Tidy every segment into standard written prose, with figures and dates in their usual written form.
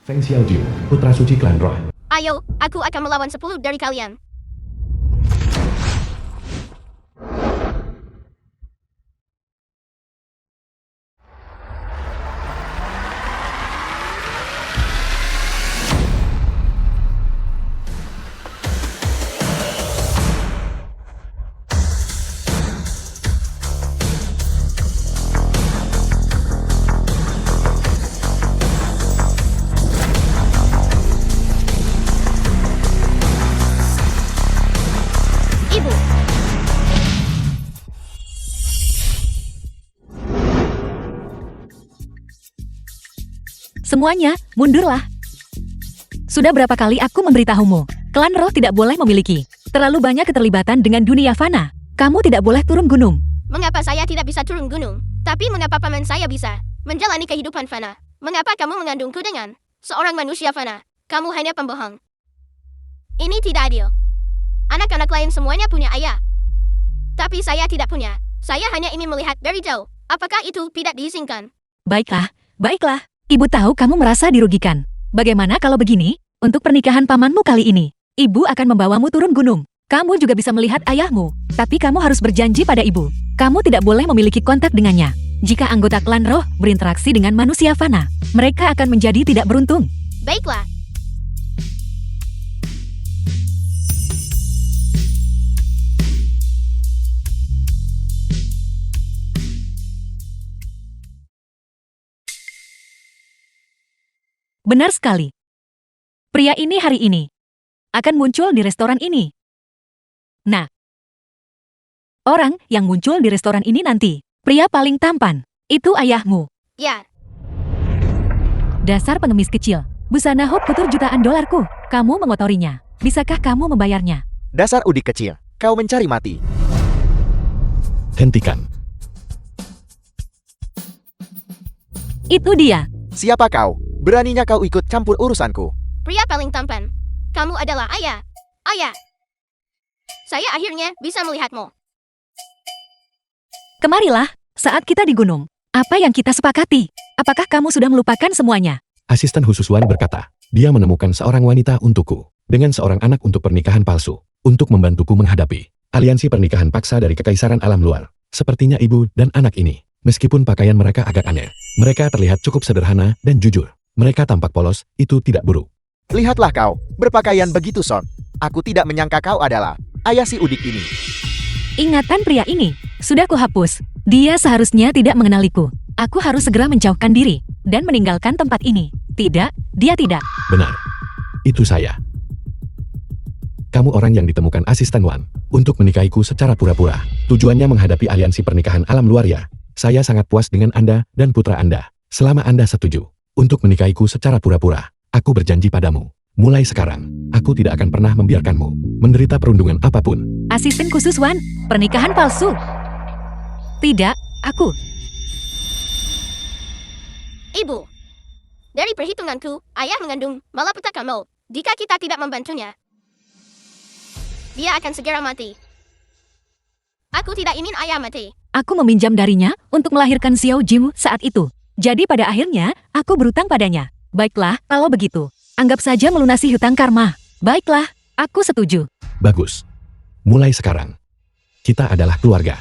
Feng Xiaojun, putra suci klan roh. Ayo, aku akan melawan 10 dari kalian. Ibu, Semuanya, mundurlah. Sudah berapa kali aku memberitahumu, klan roh tidak boleh memiliki terlalu banyak keterlibatan dengan dunia fana. Kamu tidak boleh turun gunung. mengapa saya tidak bisa turun gunung? Tapi mengapa paman saya bisa menjalani kehidupan fana? Mengapa kamu mengandungku dengan seorang manusia fana? Kamu hanya pembohong. Ini tidak adil. Anak-anak lain semuanya punya ayah. Tapi saya tidak punya. Saya hanya ingin melihat dari jauh. Apakah itu tidak diizinkan? Baiklah, baiklah. Ibu tahu kamu merasa dirugikan. Bagaimana kalau begini? Untuk pernikahan pamanmu kali ini, ibu akan membawamu turun gunung. Kamu juga bisa melihat ayahmu. Tapi kamu harus berjanji pada ibu. Kamu tidak boleh memiliki kontak dengannya. Jika anggota klan roh berinteraksi dengan manusia fana, mereka akan menjadi tidak beruntung. Baiklah. Benar sekali. Pria ini hari ini akan muncul di restoran ini. Nah, orang yang muncul di restoran ini nanti, pria paling tampan, itu ayahmu. Ya, Dasar pengemis kecil, busana hop futur jutaan dolarku, kamu mengotorinya. Bisakah kamu membayarnya? Dasar udik kecil, kau mencari mati. Hentikan. Itu dia. Siapa kau? Beraninya kau ikut campur urusanku? pria paling tampan. Kamu adalah ayah. Ayah. Saya akhirnya bisa melihatmu. Kemarilah, saat kita di gunung. Apa yang kita sepakati? Apakah kamu sudah melupakan semuanya? Asisten khusus Wan berkata, dia menemukan seorang wanita untukku, dengan seorang anak untuk pernikahan palsu, untuk membantuku menghadapi aliansi pernikahan paksa dari kekaisaran alam luar. Sepertinya ibu dan anak ini, meskipun pakaian mereka agak aneh, mereka terlihat cukup sederhana dan jujur. Mereka tampak polos, itu tidak buruk. Lihatlah kau, berpakaian begitu son. Aku tidak menyangka kau adalah ayah si udik ini. Ingatan pria ini, sudah kuhapus. Dia seharusnya tidak mengenaliku. Aku harus segera menjauhkan diri, dan meninggalkan tempat ini. Tidak, dia tidak. Benar. Itu saya. Kamu orang yang ditemukan asisten Wan, untuk menikahiku secara pura-pura. Tujuannya menghadapi aliansi pernikahan alam luar ya. Saya sangat puas dengan Anda dan putra Anda. Selama Anda setuju untuk menikahiku secara pura-pura, aku berjanji padamu. Mulai sekarang, aku tidak akan pernah membiarkanmu menderita perundungan apapun. Asisten khusus Wan, pernikahan palsu. Tidak, aku. Ibu. Dari perhitunganku, ayah mengandung malapetaka kamu. Jika kita tidak membantunya, dia akan segera mati. Aku tidak ingin ayah mati. Aku meminjam darinya untuk melahirkan Xiao Jimu saat itu. Jadi pada akhirnya, aku berutang padanya. Baiklah, kalau begitu, anggap saja melunasi hutang karma. Baiklah, aku setuju. Bagus. Mulai sekarang, kita adalah keluarga.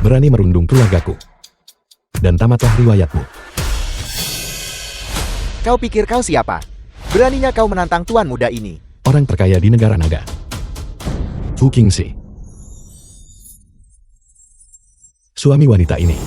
Berani merundung keluargaku. Dan tamatlah riwayatmu. Kau pikir kau siapa? Beraninya kau menantang tuan muda ini. Orang terkaya di negara naga. Fu Qingxi. Suami wanita ini.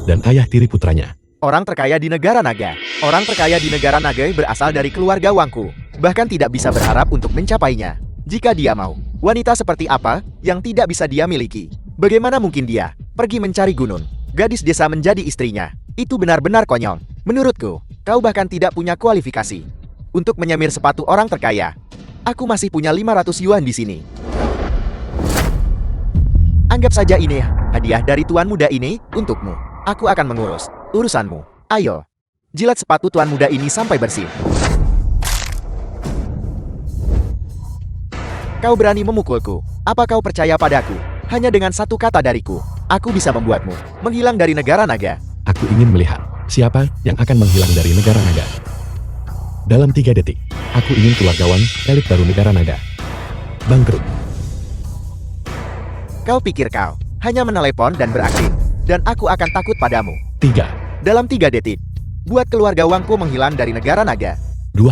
Dan ayah tiri putranya. Orang terkaya di negara naga. Orang terkaya di negara naga berasal dari keluarga Wangku. Bahkan tidak bisa berharap untuk mencapainya. Jika dia mau, wanita seperti apa yang tidak bisa dia miliki? Bagaimana mungkin dia pergi mencari gunung, gadis desa menjadi istrinya? Itu benar-benar konyol. Menurutku, kau bahkan tidak punya kualifikasi untuk menyamir sepatu orang terkaya. Aku masih punya 500 yuan di sini. Anggap saja ini hadiah dari tuan muda ini untukmu. Aku akan mengurus urusanmu. Ayo, jilat sepatu tuan muda ini sampai bersih. Kau berani memukulku. Apa kau percaya padaku? Hanya dengan satu kata dariku, aku bisa membuatmu menghilang dari negara naga. Aku ingin melihat Siapa yang akan menghilang dari negara naga? Dalam 3 detik, aku ingin keluargawan elit baru negara naga. Bangkrut. Kau pikir kau hanya menelepon dan beraksi, dan aku akan takut padamu. 3, Dalam 3 detik, buat keluarga Wangku menghilang dari negara naga. 2,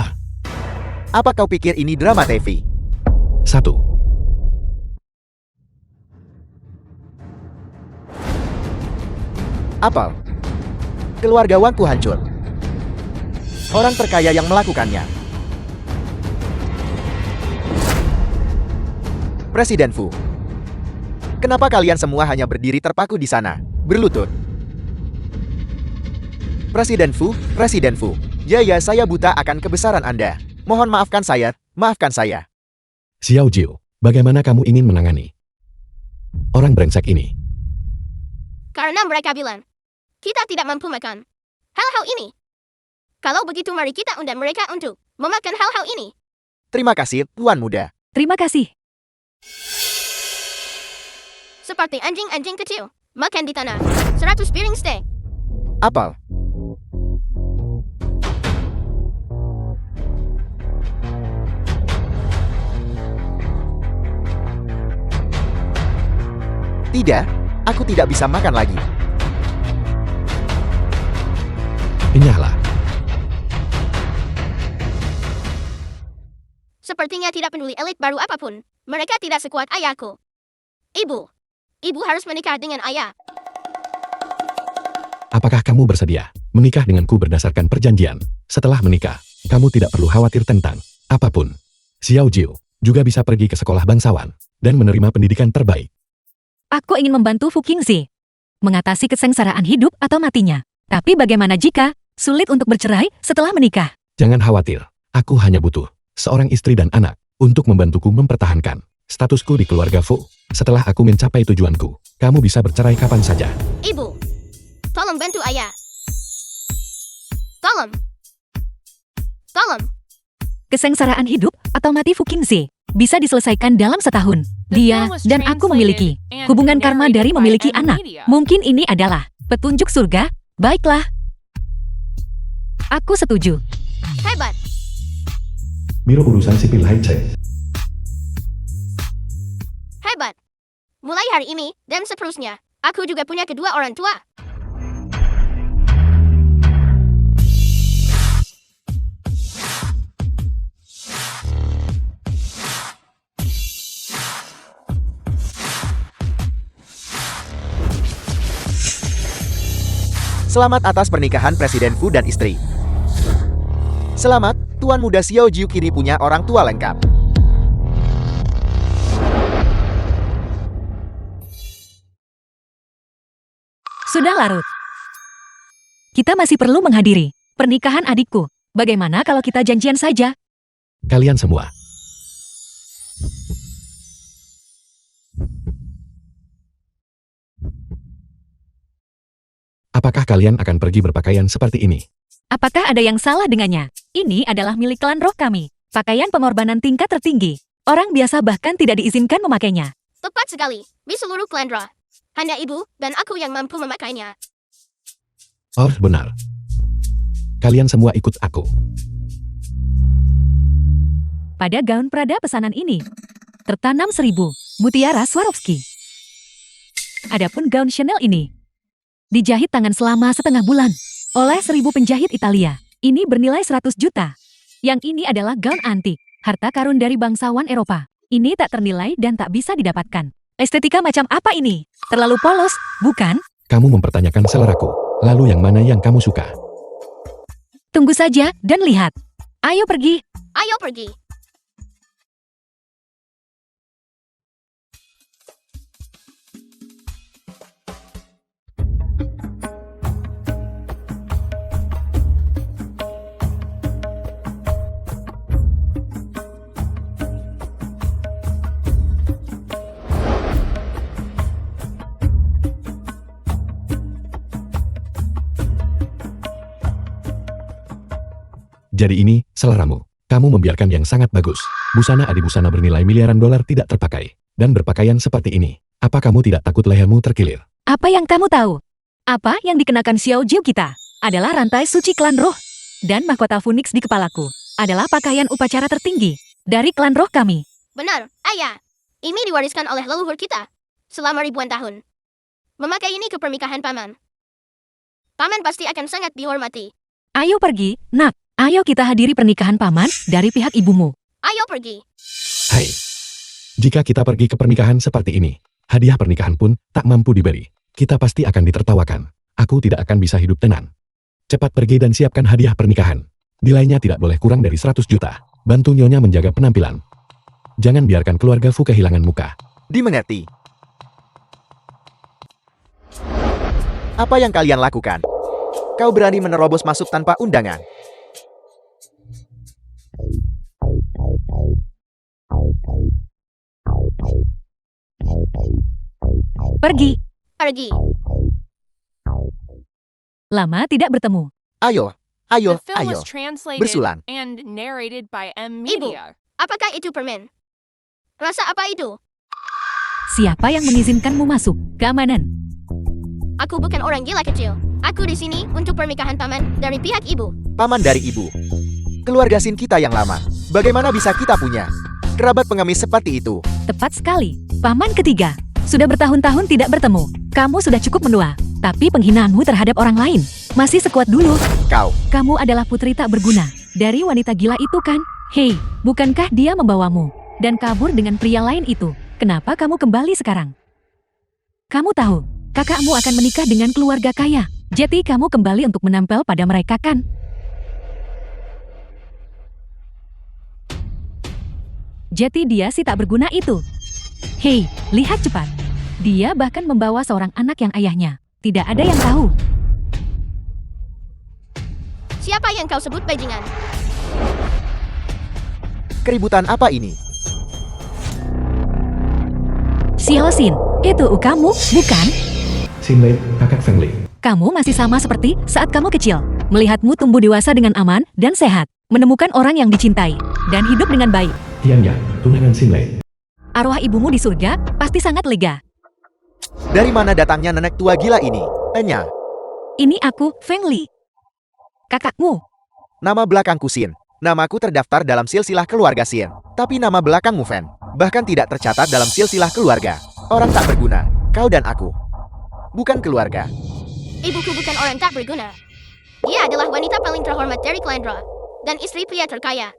Apa kau pikir ini drama TV? 1. Apel. Keluarga Wangku hancur. Orang terkaya yang melakukannya. Presiden Fu. Kenapa kalian semua hanya berdiri terpaku di sana, berlutut? Presiden Fu, Presiden Fu. Ya, saya buta akan kebesaran Anda. Mohon maafkan saya, maafkan saya. Xiao Jiu, bagaimana kamu ingin menangani orang brengsek ini? Karena mereka bilang, kita tidak mampu makan hal-hal ini. Kalau begitu mari kita undang mereka untuk memakan hal-hal ini. Terima kasih, Tuan Muda. Terima kasih. Seperti anjing-anjing kecil, makan di tanah. 100 piring steak. Apel. Tidak, aku tidak bisa makan lagi. Enyahlah. Sepertinya tidak peduli elit baru apapun. Mereka tidak sekuat ayahku. Ibu harus menikah dengan ayah. Apakah kamu bersedia menikah denganku berdasarkan perjanjian? Setelah menikah, kamu tidak perlu khawatir tentang apapun. Xiao Jiu juga bisa pergi ke sekolah bangsawan dan menerima pendidikan terbaik. Aku ingin membantu Fu Qingzi mengatasi kesengsaraan hidup atau matinya. Tapi bagaimana jika sulit untuk bercerai setelah menikah? Jangan khawatir, aku hanya butuh seorang istri dan anak untuk membantuku mempertahankan statusku di keluarga Fu. Setelah aku mencapai tujuanku, kamu bisa bercerai kapan saja. Ibu, tolong bantu ayah. Tolong. Kesengsaraan hidup atau mati Fu Qingzi bisa diselesaikan dalam setahun. Dia dan aku memiliki hubungan karma dari memiliki anak. Mungkin ini adalah petunjuk surga. Baiklah. Aku setuju. Hebat. Biro Urusan Sipil High-Tech. Hebat. Mulai hari ini dan seterusnya, aku juga punya kedua orang tua. Selamat atas pernikahan Presiden Fu dan istri. Selamat, Tuan Muda Xiao Jiu kini punya orang tua lengkap. Sudah larut. Kita masih perlu menghadiri pernikahan adikku. Bagaimana kalau kita janjian saja? Kalian semua. Apakah kalian akan pergi berpakaian seperti ini? Apakah ada yang salah dengannya? Ini adalah milik klan roh kami. Pakaian pengorbanan tingkat tertinggi. Orang biasa bahkan tidak diizinkan memakainya. Tepat sekali, di seluruh klan Ra. Hanya ibu dan aku yang mampu memakainya. Oh, benar. Kalian semua ikut aku. Pada gaun Prada pesanan ini, tertanam 1000 mutiara Swarovski. Adapun gaun Chanel ini, dijahit tangan selama setengah bulan oleh 1000 penjahit Italia. Ini bernilai 100 juta. Yang ini adalah gaun antik, harta karun dari bangsawan Eropa. Ini tak ternilai dan tak bisa didapatkan. Estetika macam apa ini? Terlalu polos, bukan? Kamu mempertanyakan seleraku. Lalu yang mana yang kamu suka? Tunggu saja dan lihat. Ayo pergi. Ayo pergi. Jadi ini, seleramu. Kamu membiarkan yang sangat bagus. Busana adibusana bernilai miliaran dolar tidak terpakai. Dan berpakaian seperti ini. Apa kamu tidak takut lehermu terkilir? Apa yang kamu tahu? Apa yang dikenakan Xiao Jiu kita? adalah rantai suci klan roh. Dan mahkota Phoenix di kepalaku adalah pakaian upacara tertinggi dari klan roh kami. Benar, ayah. Ini diwariskan oleh leluhur kita selama ribuan tahun. Memakai ini ke pernikahan paman. Paman pasti akan sangat dihormati. Ayo pergi, nak. Ayo kita hadiri pernikahan paman dari pihak ibumu. Ayo pergi. Hai. Jika kita pergi ke pernikahan seperti ini, hadiah pernikahan pun tak mampu diberi. Kita pasti akan ditertawakan. Aku tidak akan bisa hidup tenang. Cepat pergi dan siapkan hadiah pernikahan. Nilainya tidak boleh kurang dari 100 juta. Bantu Nyonya menjaga penampilan. Jangan biarkan keluarga Fu kehilangan muka. Dimengerti. Apa yang kalian lakukan? Kau berani menerobos masuk tanpa undangan. Pergi. Pergi. Lama tidak bertemu. Ayo, The film ayo. was translated Bersulan. and narrated by M. Ibu. Media. Apakah itu permen? Rasa apa itu? Siapa yang mengizinkanmu masuk? Keamanan. Aku bukan orang gila kecil. Aku di sini untuk pernikahan paman dari pihak ibu. Paman dari ibu. Keluarga Sin kita yang lama. Bagaimana bisa kita punya kerabat pengemis seperti itu? Tepat sekali. Paman ketiga. Sudah bertahun-tahun tidak bertemu. Kamu sudah cukup menua. Tapi penghinaanmu terhadap orang lain masih sekuat dulu. Kamu adalah putri tak berguna dari wanita gila itu kan? Hei, bukankah dia membawamu dan kabur dengan pria lain itu? Kenapa kamu kembali sekarang? Kamu tahu, kakakmu akan menikah dengan keluarga kaya. Jadi kamu kembali untuk menempel pada mereka kan? Jadi dia si tak berguna itu. Hei, lihat cepat. Dia bahkan membawa seorang anak yang ayahnya tidak ada yang tahu. Siapa yang kau sebut bajingan? Keributan apa ini? Xiaoxin, itu kamu, bukan? Xinlei, kakak Feng Li. Kamu masih sama seperti saat kamu kecil. Melihatmu tumbuh dewasa dengan aman dan sehat. Menemukan orang yang dicintai. Dan hidup dengan baik. Tian Yan, tunangan Xinlei. Arwah ibumu di surga pasti sangat lega. Dari mana datangnya nenek tua gila ini? Tanya. Ini aku, Feng Li. Kakakmu. Nama belakangku Sin. Namaku terdaftar dalam silsilah keluarga Sin. Tapi nama belakangmu Fen. Bahkan tidak tercatat dalam silsilah keluarga. Orang tak berguna. Kau dan aku. Bukan keluarga. Ibuku bukan orang tak berguna. Dia adalah wanita paling terhormat dari klan Ra. Dan istri pria terkaya.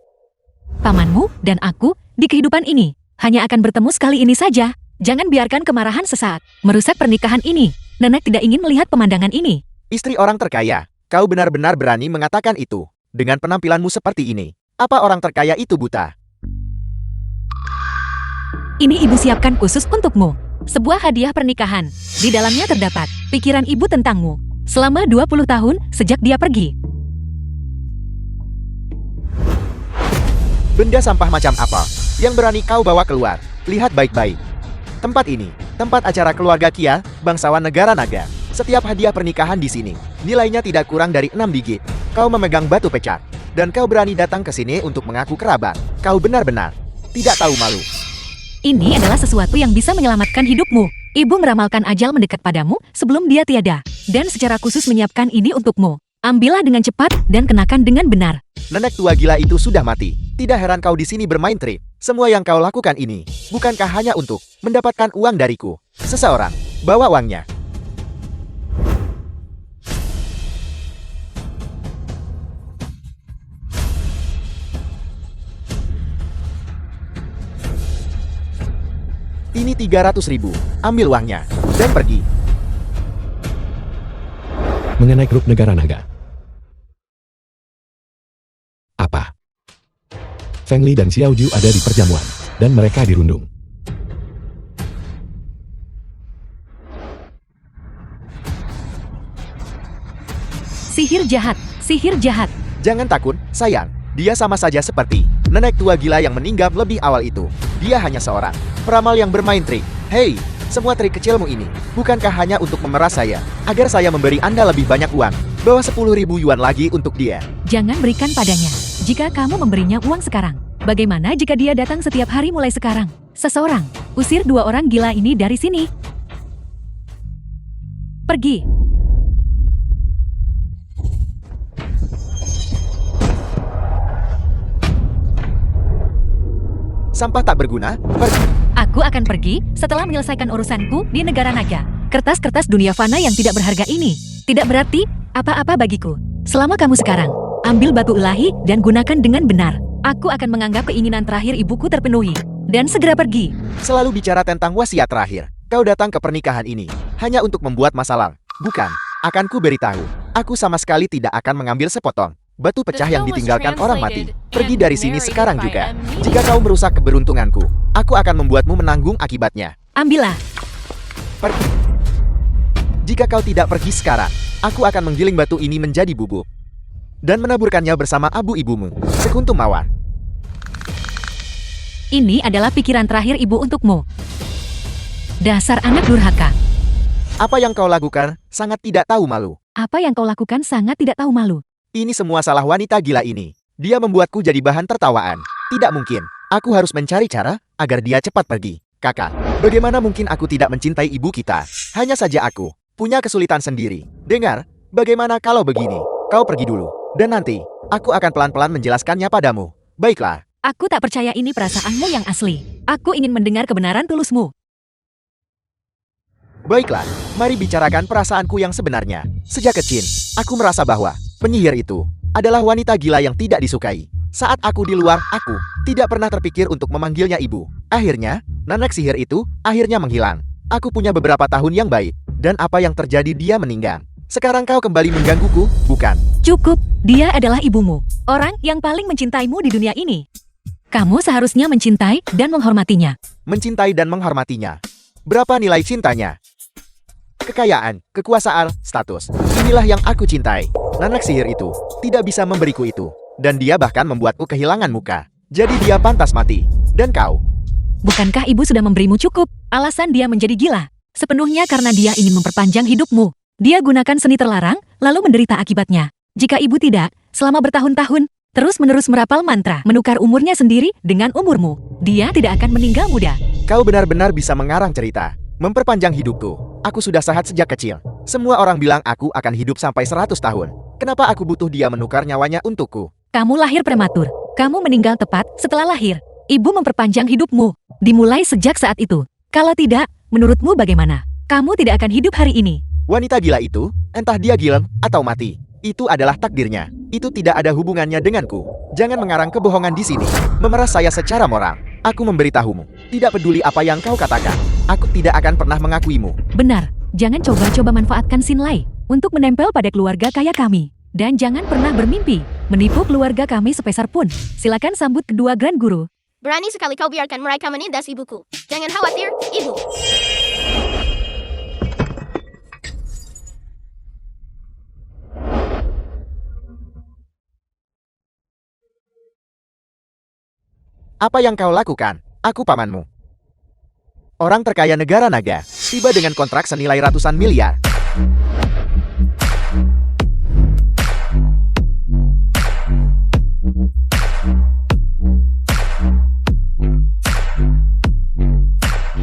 Pamanmu dan aku di kehidupan ini hanya akan bertemu sekali ini saja. Jangan biarkan kemarahan sesaat merusak pernikahan ini. Nenek tidak ingin melihat pemandangan ini. Istri orang terkaya. Kau benar-benar berani mengatakan itu. Dengan penampilanmu seperti ini. Apa orang terkaya itu buta? Ini ibu siapkan khusus untukmu. Sebuah hadiah pernikahan. Di dalamnya terdapat pikiran ibu tentangmu. Selama 20 tahun sejak dia pergi. Benda sampah macam apa yang berani kau bawa keluar? Lihat baik-baik. Tempat ini, tempat acara keluarga Kia, bangsawan negara naga. Setiap hadiah pernikahan di sini, nilainya tidak kurang dari 6 digit. Kau memegang batu pecat, dan kau berani datang ke sini untuk mengaku kerabat. Kau benar-benar tidak tahu malu. Ini adalah sesuatu yang bisa menyelamatkan hidupmu. Ibu meramalkan ajal mendekat padamu sebelum dia tiada. Dan secara khusus menyiapkan ini untukmu. Ambillah dengan cepat dan kenakan dengan benar. Nenek tua gila itu sudah mati. Tidak heran kau di sini bermain trik. Semua yang kau lakukan ini, bukankah hanya untuk mendapatkan uang dariku? Seseorang, bawa uangnya. Ini 300.000. Ambil uangnya dan pergi. Mengenai grup negara naga. Apa? Feng Li dan Xiao Ju ada di perjamuan, dan mereka dirundung. Sihir jahat, sihir jahat. Jangan takut, sayang. Dia sama saja seperti nenek tua gila yang meninggal lebih awal itu. Dia hanya seorang peramal yang bermain trik. Hei, semua trik kecilmu ini, bukankah hanya untuk memeras saya, agar saya memberi Anda lebih banyak uang? Bawa 10.000 yuan lagi untuk dia. Jangan berikan padanya. Jika kamu memberinya uang sekarang, bagaimana jika dia datang setiap hari mulai sekarang? Seseorang, usir 2 orang gila ini dari sini. Pergi. Sampah tak berguna, pergi. Aku akan pergi setelah menyelesaikan urusanku di negara naga. Kertas-kertas dunia fana yang tidak berharga ini tidak berarti apa-apa bagiku. Selama kamu sekarang, ambil batu ilahi dan gunakan dengan benar. Aku akan menganggap keinginan terakhir ibuku terpenuhi dan segera pergi. Selalu bicara tentang wasiat terakhir. Kau datang ke pernikahan ini hanya untuk membuat masalah. Bukan, akan ku beritahu. Aku sama sekali tidak akan mengambil sepotong batu pecah yang ditinggalkan orang mati. Pergi dari sini sekarang juga. Jika kau merusak keberuntunganku, aku akan membuatmu menanggung akibatnya. Ambillah. Pergi. Jika kau tidak pergi sekarang, aku akan menggiling batu ini menjadi bubuk dan menaburkannya bersama abu ibumu, sekuntum mawar. Ini adalah pikiran terakhir ibu untukmu. Dasar anak durhaka. Apa yang kau lakukan sangat tidak tahu malu. Apa yang kau lakukan sangat tidak tahu malu. Ini semua salah wanita gila ini. Dia membuatku jadi bahan tertawaan. Tidak mungkin. Aku harus mencari cara agar dia cepat pergi. Kakak, bagaimana mungkin aku tidak mencintai ibu kita? Hanya saja aku punya kesulitan sendiri. Dengar, bagaimana kalau begini? Kau pergi dulu. Dan nanti, aku akan pelan-pelan menjelaskannya padamu. Baiklah. Aku tak percaya ini perasaanmu yang asli. Aku ingin mendengar kebenaran tulusmu. Baiklah, mari bicarakan perasaanku yang sebenarnya. Sejak kecil, aku merasa bahwa penyihir itu adalah wanita gila yang tidak disukai. Saat aku di luar, aku tidak pernah terpikir untuk memanggilnya ibu. Akhirnya, nenek sihir itu akhirnya menghilang. Aku punya beberapa tahun yang baik, dan apa yang terjadi dia meninggal. Sekarang kau kembali menggangguku, bukan? Cukup, dia adalah ibumu. Orang yang paling mencintaimu di dunia ini. Kamu seharusnya mencintai dan menghormatinya. Mencintai dan menghormatinya. Berapa nilai cintanya? Kekayaan, kekuasaan, status. Inilah yang aku cintai. Nenek sihir itu tidak bisa memberiku itu. Dan dia bahkan membuatku kehilangan muka. Jadi dia pantas mati. Dan kau? Bukankah ibu sudah memberimu cukup? Alasan dia menjadi gila sepenuhnya karena dia ingin memperpanjang hidupmu. Dia gunakan seni terlarang, lalu menderita akibatnya. Jika ibu tidak, selama bertahun-tahun, terus-menerus merapal mantra, menukar umurnya sendiri dengan umurmu, dia tidak akan meninggal muda. Kau benar-benar bisa mengarang cerita. Memperpanjang hidupku. Aku sudah sehat sejak kecil. Semua orang bilang aku akan hidup sampai 100 tahun. Kenapa aku butuh dia menukar nyawanya untukku? Kamu lahir prematur. Kamu meninggal tepat setelah lahir. Ibu memperpanjang hidupmu. Dimulai sejak saat itu. Kalau tidak, menurutmu bagaimana? Kamu tidak akan hidup hari ini. Wanita gila itu, entah dia gila atau mati, itu adalah takdirnya. Itu tidak ada hubungannya denganku. Jangan mengarang kebohongan di sini. Memeras saya secara moral. Aku memberitahumu. Tidak peduli apa yang kau katakan. Aku tidak akan pernah mengakuimu. Benar. Jangan coba-coba manfaatkan Sinlai untuk menempel pada keluarga kaya kami. Dan jangan pernah bermimpi menipu keluarga kami sepeser pun. Silakan sambut kedua Grand Guru. Berani sekali kau biarkan mereka menindas ibuku. Jangan khawatir, ibu. Apa yang kau lakukan? Aku pamanmu. Orang terkaya negara naga, tiba dengan kontrak senilai ratusan miliar.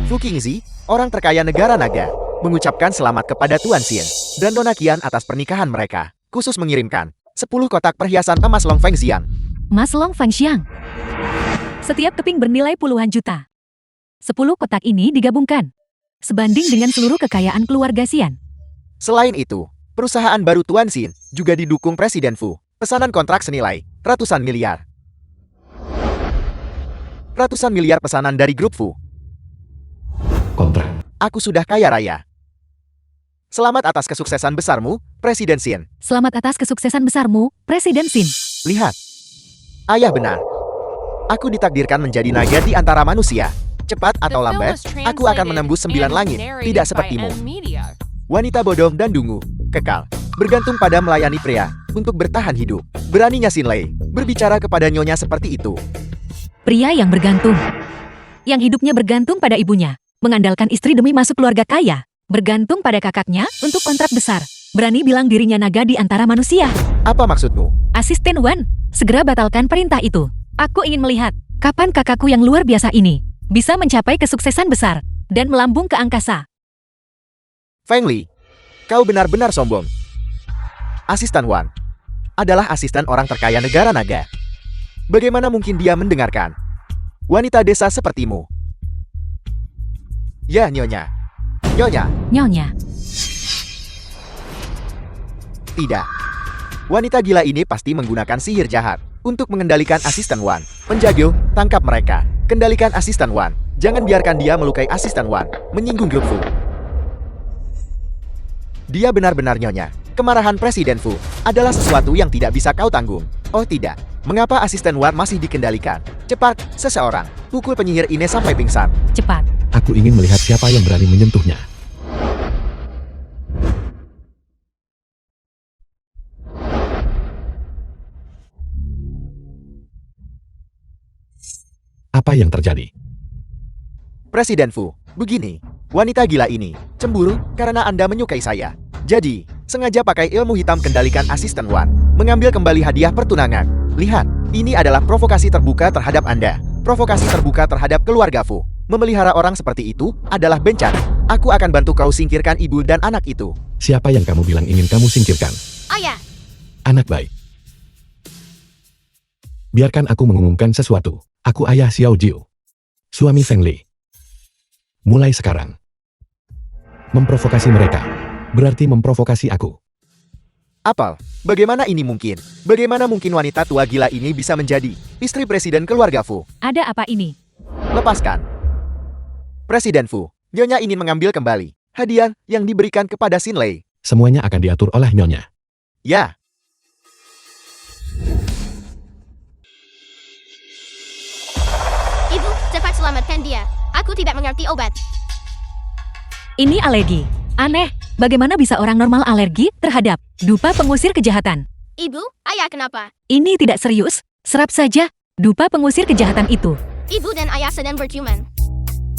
Fu Qingzi, orang terkaya negara naga, mengucapkan selamat kepada Tuan Xin dan Nona Qian atas pernikahan mereka, khusus mengirimkan 10 kotak perhiasan emas Long Fengxiang. Mas Long Fengxiang. Setiap keping bernilai puluhan juta. 10 kotak ini digabungkan, sebanding dengan seluruh kekayaan keluarga Xian. Selain itu, perusahaan baru Tuan Xin juga didukung Presiden Fu. Pesanan kontrak senilai ratusan miliar. Ratusan miliar pesanan dari grup Fu. Kontrak. Aku sudah kaya raya. Selamat atas kesuksesan besarmu, Presiden Xin. Selamat atas kesuksesan besarmu, Presiden Xin. Lihat. Ayah benar. Aku ditakdirkan menjadi naga di antara manusia. Cepat atau lambat, aku akan menembus 9 langit. Tidak sepertimu. Wanita bodoh dan dungu, kekal, bergantung pada melayani pria untuk bertahan hidup. Beraninya Sinlei berbicara kepada nyonya seperti itu. Pria yang bergantung. Yang hidupnya bergantung pada ibunya. Mengandalkan istri demi masuk keluarga kaya. Bergantung pada kakaknya untuk kontrak besar. Berani bilang dirinya naga di antara manusia. Apa maksudmu? Asisten Wan, segera batalkan perintah itu. Aku ingin melihat kapan kakakku yang luar biasa ini bisa mencapai kesuksesan besar dan melambung ke angkasa. Feng Li, kau benar-benar sombong. Asisten Wan adalah asisten orang terkaya negara naga. Bagaimana mungkin dia mendengarkan wanita desa sepertimu. Ya, Nyonya. Nyonya, Nyonya, tidak. Wanita gila ini pasti menggunakan sihir jahat untuk mengendalikan asisten Wan. Penjago, tangkap mereka. Kendalikan asisten Wan. Jangan biarkan dia melukai asisten Wan. Menyinggung grup Fu. Dia benar-benar Nyonya. Kemarahan Presiden Fu adalah sesuatu yang tidak bisa kau tanggung. Oh tidak. Mengapa asisten Wan masih dikendalikan? Cepat, seseorang. Pukul penyihir ini sampai pingsan. cepat. Aku ingin melihat siapa yang berani menyentuhnya. Apa yang terjadi? Presiden Fu, begini. Wanita gila ini cemburu karena Anda menyukai saya. Jadi, sengaja pakai ilmu hitam kendalikan asisten Wan. Mengambil kembali hadiah pertunangan. Lihat, ini adalah provokasi terbuka terhadap Anda. Provokasi terbuka terhadap keluarga Fu. Memelihara orang seperti itu adalah bencana. Aku akan bantu kau singkirkan ibu dan anak itu. Siapa yang kamu bilang ingin kamu singkirkan? Ayah, Anak baik. Biarkan aku mengumumkan sesuatu. Aku ayah Xiao Jiu. Suami Feng Li. Mulai sekarang. Memprovokasi mereka. Berarti memprovokasi aku. Apel, bagaimana ini mungkin? Bagaimana mungkin wanita tua gila ini bisa menjadi istri presiden keluarga Fu? Ada apa ini? Lepaskan. Presiden Fu, Nyonya ingin mengambil kembali hadiah yang diberikan kepada Xin Lei. Semuanya akan diatur oleh Nyonya. Ya, ibu, cepat selamatkan dia. Aku tidak mengerti obat. Ini alergi. Aneh, bagaimana bisa orang normal alergi terhadap dupa pengusir kejahatan? Ibu, ayah kenapa? Ini tidak serius, serap saja dupa pengusir kejahatan itu. Ibu dan ayah sedang berciuman.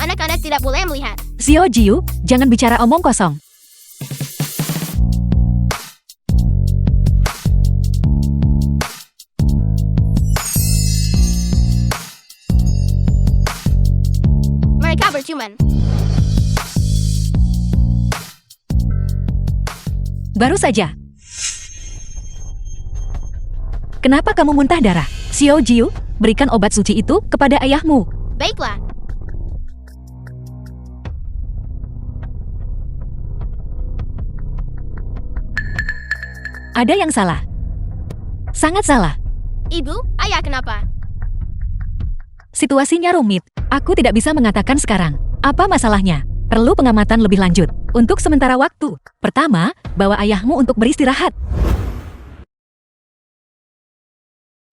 Anak-anak tidak boleh melihat. Xiao Jiu, jangan bicara omong kosong. Mereka berciuman. Baru saja. Kenapa kamu muntah darah? Xiao Jiu, berikan obat suci itu kepada ayahmu. Baiklah. Ada yang salah. Sangat salah. Ibu, ayah kenapa? Situasinya rumit. Aku tidak bisa mengatakan sekarang. Apa masalahnya? Perlu pengamatan lebih lanjut. Untuk sementara waktu. Pertama, bawa ayahmu untuk beristirahat.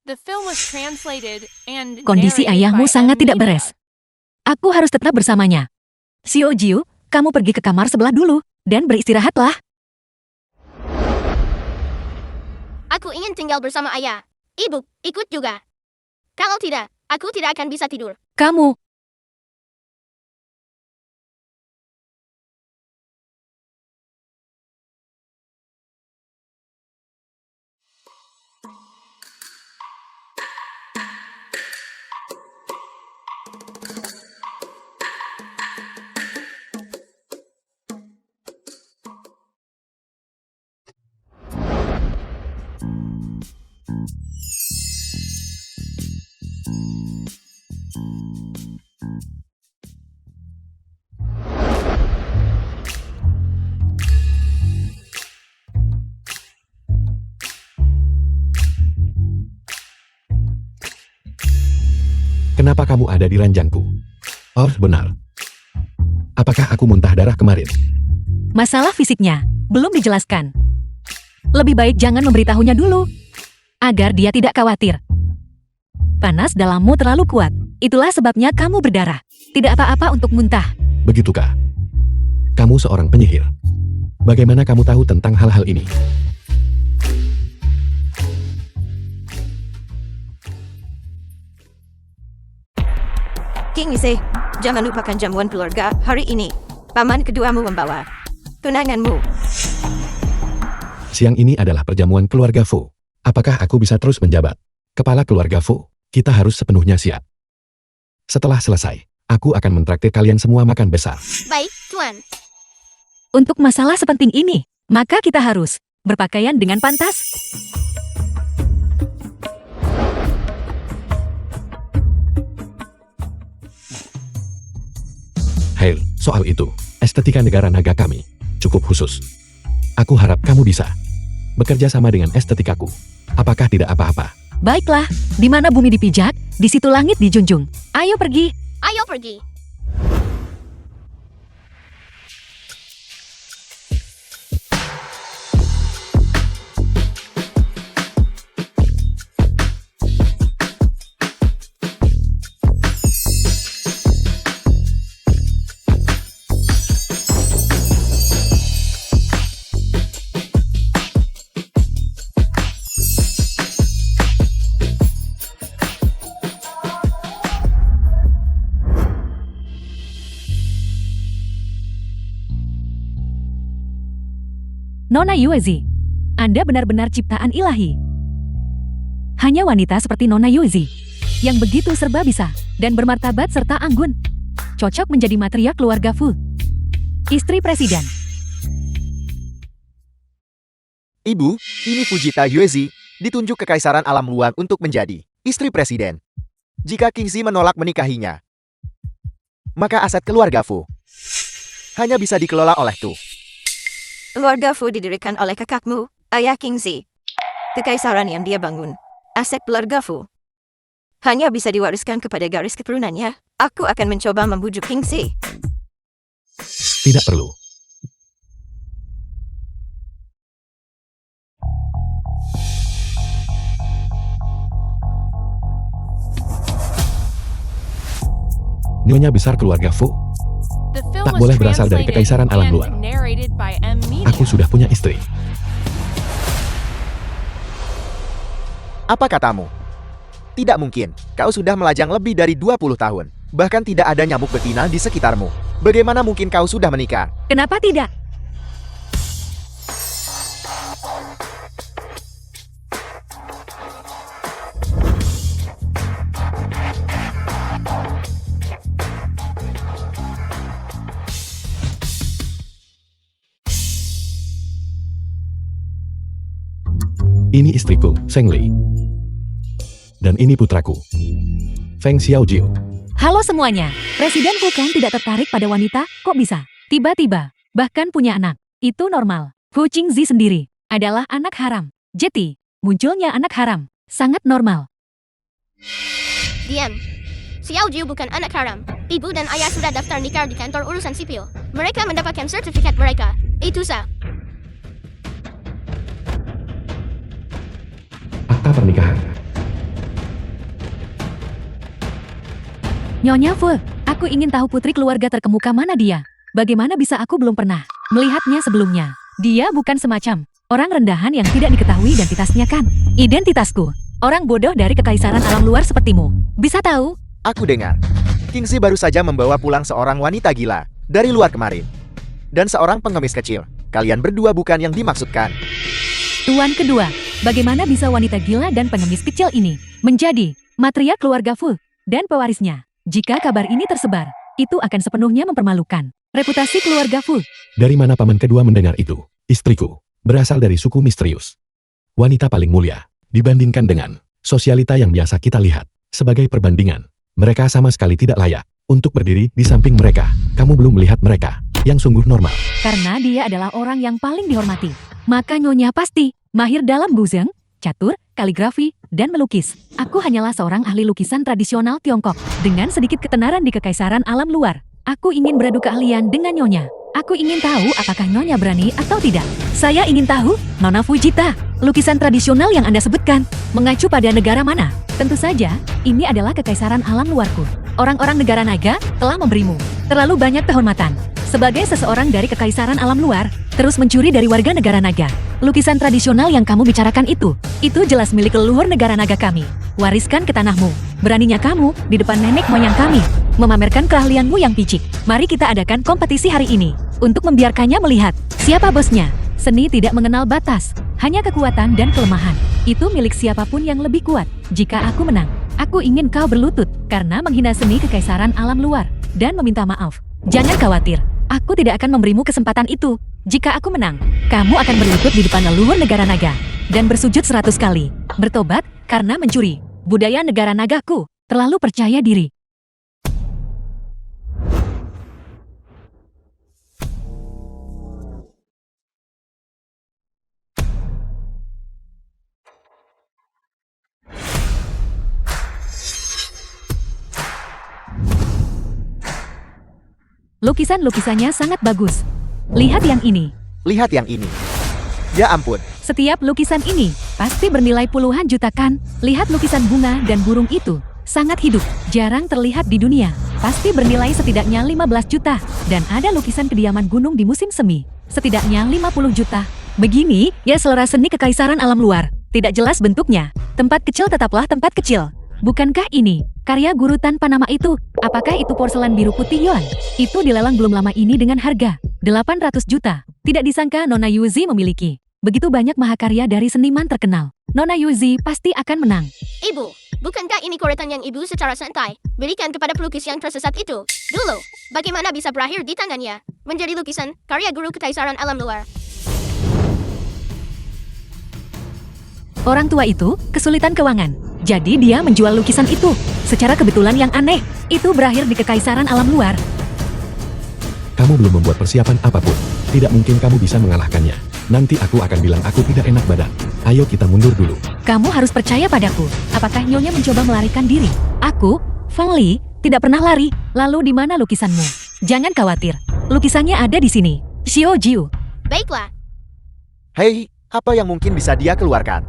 The film was translated and Kondisi narrated ayahmu by sangat tidak Amina. beres. Aku harus tetap bersamanya. Xiao Jiu, kamu pergi ke kamar sebelah dulu, dan beristirahatlah. Aku ingin tinggal bersama ayah. Ibu, ikut juga. Kalau tidak, aku tidak akan bisa tidur. Kamu, Kenapa kamu ada di ranjangku? Oh, benar. Apakah aku muntah darah kemarin? masalah fisiknya belum dijelaskan. Lebih baik jangan memberitahunya dulu, agar dia tidak khawatir. Panas dalammu terlalu kuat. Itulah sebabnya kamu berdarah. Tidak apa-apa untuk muntah. Begitukah? Kamu seorang penyihir. Bagaimana kamu tahu tentang hal-hal ini? King Ise, jangan lupakan jamuan keluarga hari ini. Paman keduamu membawa tunanganmu. Siang ini adalah perjamuan keluarga Fu. Apakah aku bisa terus menjabat kepala keluarga Fu? Kita harus sepenuhnya siap. Setelah selesai, aku akan mentraktir kalian semua makan besar. Baik, Tuan. Untuk masalah sepenting ini, maka kita harus berpakaian dengan pantas. Soal itu, estetika negara naga kami cukup khusus. Aku harap kamu bisa bekerja sama dengan estetikaku. Apakah tidak apa-apa? Baiklah, di mana bumi dipijak, di situ langit dijunjung. Ayo pergi. Ayo pergi. Nona Yuezi, Anda benar-benar ciptaan ilahi. Hanya wanita seperti Nona Yuezi, yang begitu serba bisa, dan bermartabat serta anggun. Cocok menjadi matriark keluarga Fu. Istri Presiden. Ibu, ini Fujita Yuezi, ditunjuk Kekaisaran Alam Luar untuk menjadi istri presiden. Jika Kingzi menolak menikahinya, maka aset keluarga Fu hanya bisa dikelola oleh Tu. Keluarga Fu didirikan oleh kakakmu, Ayah Kingzi. Kekaisaran yang dia bangun, aset keluarga Fu, hanya bisa diwariskan kepada garis keturunannya. Aku akan mencoba membujuk Kingzi. Tidak perlu. Nyonya besar keluarga Fu, The film tak was boleh berasal dari translated Kekaisaran Alam and Luar. narrated by M. Media. Aku sudah punya istri. Apa katamu? Tidak mungkin, kau sudah melajang lebih dari 20 tahun. Bahkan tidak ada nyamuk betina di sekitarmu. Bagaimana mungkin kau sudah menikah? Kenapa tidak? Ini istriku, Zheng Li. Dan ini putraku, Feng Xiaojiu. Halo semuanya, Presiden Fu kan tidak tertarik pada wanita, kok bisa? Tiba-tiba, bahkan punya anak. Itu normal. Fu Qingzi sendiri adalah anak haram. Jadi, munculnya anak haram, sangat normal. Diam. Xiao Jiu bukan anak haram. Ibu dan ayah sudah daftar nikah di kantor urusan sipil. Mereka mendapatkan sertifikat mereka. Itu sah. Akta pernikahan. Nyonya Fu, aku ingin tahu putri keluarga terkemuka mana dia. Bagaimana bisa aku belum pernah melihatnya sebelumnya? Dia bukan semacam orang rendahan yang tidak diketahui identitasnya kan? Identitasku, orang bodoh dari Kekaisaran Alam Luar sepertimu. Bisa tahu? Aku dengar, Kingzi baru saja membawa pulang seorang wanita gila dari luar kemarin. Dan seorang pengemis kecil. Kalian berdua bukan yang dimaksudkan. Tuan kedua, bagaimana bisa wanita gila dan pengemis kecil ini menjadi matriark keluarga Fu dan pewarisnya? Jika kabar ini tersebar, itu akan sepenuhnya mempermalukan reputasi keluarga Fu. Dari mana paman kedua mendengar itu? Istriku, berasal dari suku misterius. Wanita paling mulia, dibandingkan dengan sosialita yang biasa kita lihat. Sebagai perbandingan, mereka sama sekali tidak layak untuk berdiri di samping mereka. Kamu belum melihat mereka, yang sungguh normal. Karena dia adalah orang yang paling dihormati. Maka Nyonya pasti mahir dalam guzheng, catur, kaligrafi, dan melukis. Aku hanyalah seorang ahli lukisan tradisional Tiongkok. Dengan sedikit ketenaran di Kekaisaran Alam Luar, aku ingin beradu keahlian dengan Nyonya. Aku ingin tahu apakah Nyonya berani atau tidak. Saya ingin tahu, Nona Fujita, lukisan tradisional yang Anda sebutkan, mengacu pada negara mana? Tentu saja, ini adalah Kekaisaran Alam Luarku. Orang-orang negara naga telah memberimu terlalu banyak kehormatan. Sebagai seseorang dari Kekaisaran Alam Luar, terus mencuri dari warga negara naga. Lukisan tradisional yang kamu bicarakan itu jelas milik leluhur negara naga kami. Wariskan ke tanahmu. Beraninya kamu, di depan nenek moyang kami, memamerkan keahlianmu yang picik. Mari kita adakan kompetisi hari ini, untuk membiarkannya melihat siapa bosnya. Seni tidak mengenal batas, hanya kekuatan dan kelemahan. Itu milik siapapun yang lebih kuat. Jika aku menang, aku ingin kau berlutut, karena menghina seni Kekaisaran Alam Luar, dan meminta maaf. Jangan khawatir, aku tidak akan memberimu kesempatan itu. Jika aku menang, kamu akan berlutut di depan leluhur negara naga dan bersujud 100 kali. Bertobat karena mencuri budaya negara nagaku. Terlalu percaya diri. Lukisan-lukisannya sangat bagus. Lihat yang ini. Lihat yang ini. Ya ampun, Setiap lukisan ini pasti bernilai puluhan juta kan? Lihat lukisan bunga dan burung itu. Sangat hidup, jarang terlihat di dunia. Pasti bernilai setidaknya 15 juta. Dan ada lukisan kediaman gunung di musim semi. Setidaknya 50 juta. Begini, ya selera seni kekaisaran alam luar. Tidak jelas bentuknya. Tempat kecil tetaplah tempat kecil. Bukankah ini karya guru tanpa nama itu? Apakah itu porselen biru putih Yuan? Itu dilelang belum lama ini dengan harga 800 juta. Tidak disangka Nona Yuzi memiliki begitu banyak mahakarya dari seniman terkenal. Nona Yuzi pasti akan menang. Ibu, bukankah ini koretan yang ibu secara santai berikan kepada pelukis yang tersesat itu? Dulu, bagaimana bisa berakhir di tangannya? Menjadi lukisan karya guru kekaisaran alam luar. Orang tua itu kesulitan keuangan. Jadi dia menjual lukisan itu. Secara kebetulan yang aneh, itu berakhir di kekaisaran alam luar. Kamu belum membuat persiapan apapun. Tidak mungkin kamu bisa mengalahkannya. Nanti aku akan bilang aku tidak enak badan. Ayo kita mundur dulu. Kamu harus percaya padaku. Apakah Nyonya mencoba melarikan diri? Aku, Feng Li, tidak pernah lari. Lalu di mana lukisanmu? Jangan khawatir. Lukisannya ada di sini. Xiao Jiu. Baiklah, hei, apa yang mungkin bisa dia keluarkan?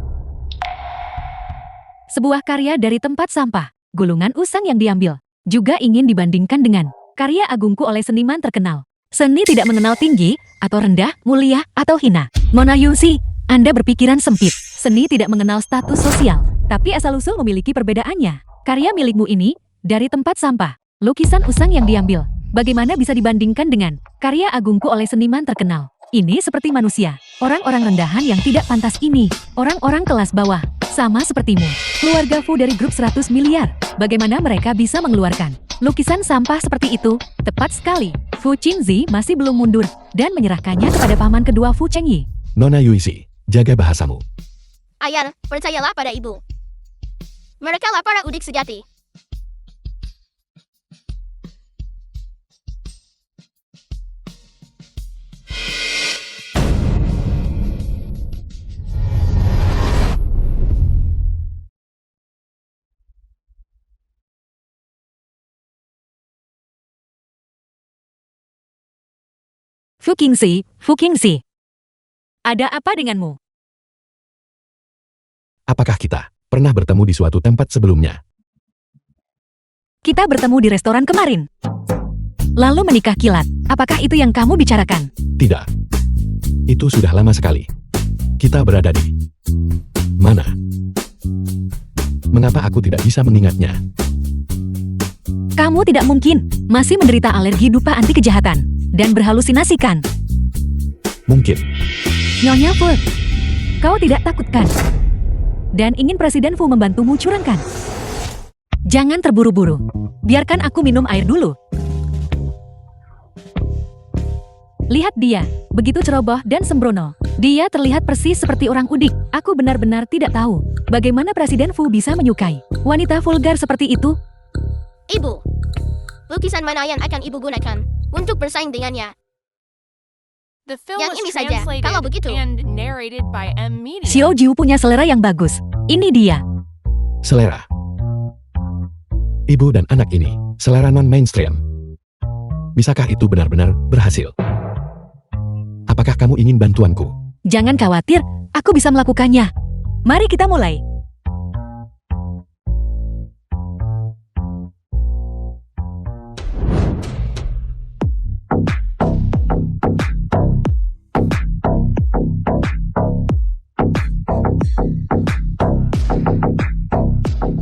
Sebuah karya dari tempat sampah. Gulungan usang yang diambil. Juga ingin dibandingkan dengan karya agungku oleh seniman terkenal. Seni tidak mengenal tinggi, atau rendah, mulia, atau hina. Nona Yuzi, Anda berpikiran sempit. Seni tidak mengenal status sosial. Tapi asal-usul memiliki perbedaannya. Karya milikmu ini, dari tempat sampah. Lukisan usang yang diambil. Bagaimana bisa dibandingkan dengan karya agungku oleh seniman terkenal? Ini seperti manusia. Orang-orang rendahan yang tidak pantas ini. Orang-orang kelas bawah. Sama sepertimu. Keluarga Fu dari grup 100 miliar. Bagaimana mereka bisa mengeluarkan lukisan sampah seperti itu? Tepat sekali. Fu Qingzi masih belum mundur dan menyerahkannya kepada paman kedua Fu Chengyi. Nona Yuzi, jaga bahasamu. ayah, percayalah pada ibu. Mereka lah para udik sejati. Fu Qingzi, Fu Qingzi. Ada apa denganmu? Apakah kita pernah bertemu di suatu tempat sebelumnya? Kita bertemu di restoran kemarin. Lalu menikah kilat. Apakah itu yang kamu bicarakan? Tidak. Itu sudah lama sekali. Kita berada di mana? Mengapa aku tidak bisa mengingatnya? Kamu tidak mungkin masih menderita alergi dupa anti kejahatan dan berhalusinasikan. Mungkin. Nyonya Fu, kau tidak takutkan? Dan ingin Presiden Fu membantumu curangkan? Jangan terburu-buru. Biarkan aku minum air dulu. Lihat dia, begitu ceroboh dan sembrono. Dia terlihat persis seperti orang udik. Aku benar-benar tidak tahu bagaimana Presiden Fu bisa menyukai wanita vulgar seperti itu. Ibu, lukisan mana yang akan ibu gunakan untuk bersaing dengannya? The film Yang was ini saja, translated kalau begitu. and narrated by M Media. Xiao Jiu punya selera yang bagus. Ini dia. Selera. Ibu dan anak ini, selera non-mainstream. Bisakah itu benar-benar berhasil? Apakah kamu ingin bantuanku? Jangan khawatir, aku bisa melakukannya. Mari kita mulai.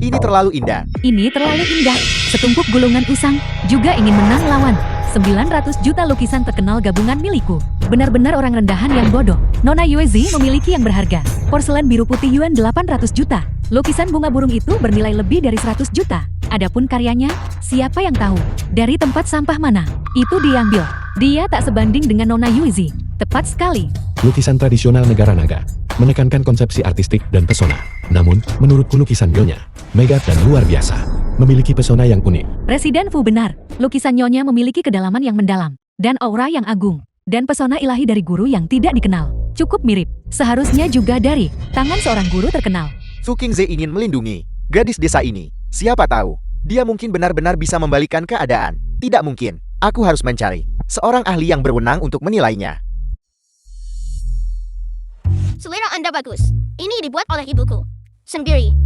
Ini terlalu indah. Ini terlalu indah. Setumpuk gulungan usang juga ingin menang lawan. 900 juta lukisan terkenal gabungan milikku. Benar-benar orang rendahan yang bodoh. Nona Yuezi memiliki yang berharga. Porselen biru putih Yuan 800 juta. Lukisan bunga burung itu bernilai lebih dari 100 juta. Adapun karyanya, siapa yang tahu? Dari tempat sampah mana? Itu diambil. Dia tak sebanding dengan Nona Yuezi. Tepat sekali. Lukisan tradisional negara naga, menekankan konsepsi artistik dan pesona. Namun, menurutku lukisan Nyonya, mega dan luar biasa. Memiliki pesona yang unik. Presiden Fu benar. Lukisan Nyonya memiliki kedalaman yang mendalam. Dan aura yang agung. Dan pesona ilahi dari guru yang tidak dikenal. Cukup mirip. Seharusnya juga dari tangan seorang guru terkenal. Fu Qingzi ingin melindungi gadis desa ini. Siapa tahu, dia mungkin benar-benar bisa membalikan keadaan. Tidak mungkin. Aku harus mencari seorang ahli yang berwenang untuk menilainya. Selera Anda bagus. Ini dibuat oleh ibuku. Sendiri.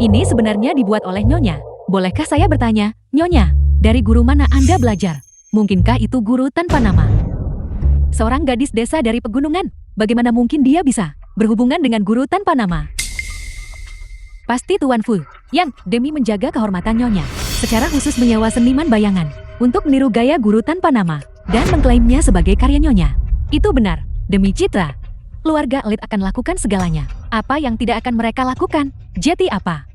Ini sebenarnya dibuat oleh Nyonya. Bolehkah saya bertanya, Nyonya, dari guru mana Anda belajar? Mungkinkah itu guru tanpa nama? Seorang gadis desa dari pegunungan, bagaimana mungkin dia bisa berhubungan dengan guru tanpa nama? Pasti Tuan Fu, yang demi menjaga kehormatan Nyonya, secara khusus menyewa seniman bayangan untuk meniru gaya guru tanpa nama dan mengklaimnya sebagai karya Nyonya. Itu benar, demi citra. Keluarga elit akan lakukan segalanya. Apa yang tidak akan mereka lakukan? Jeti apa?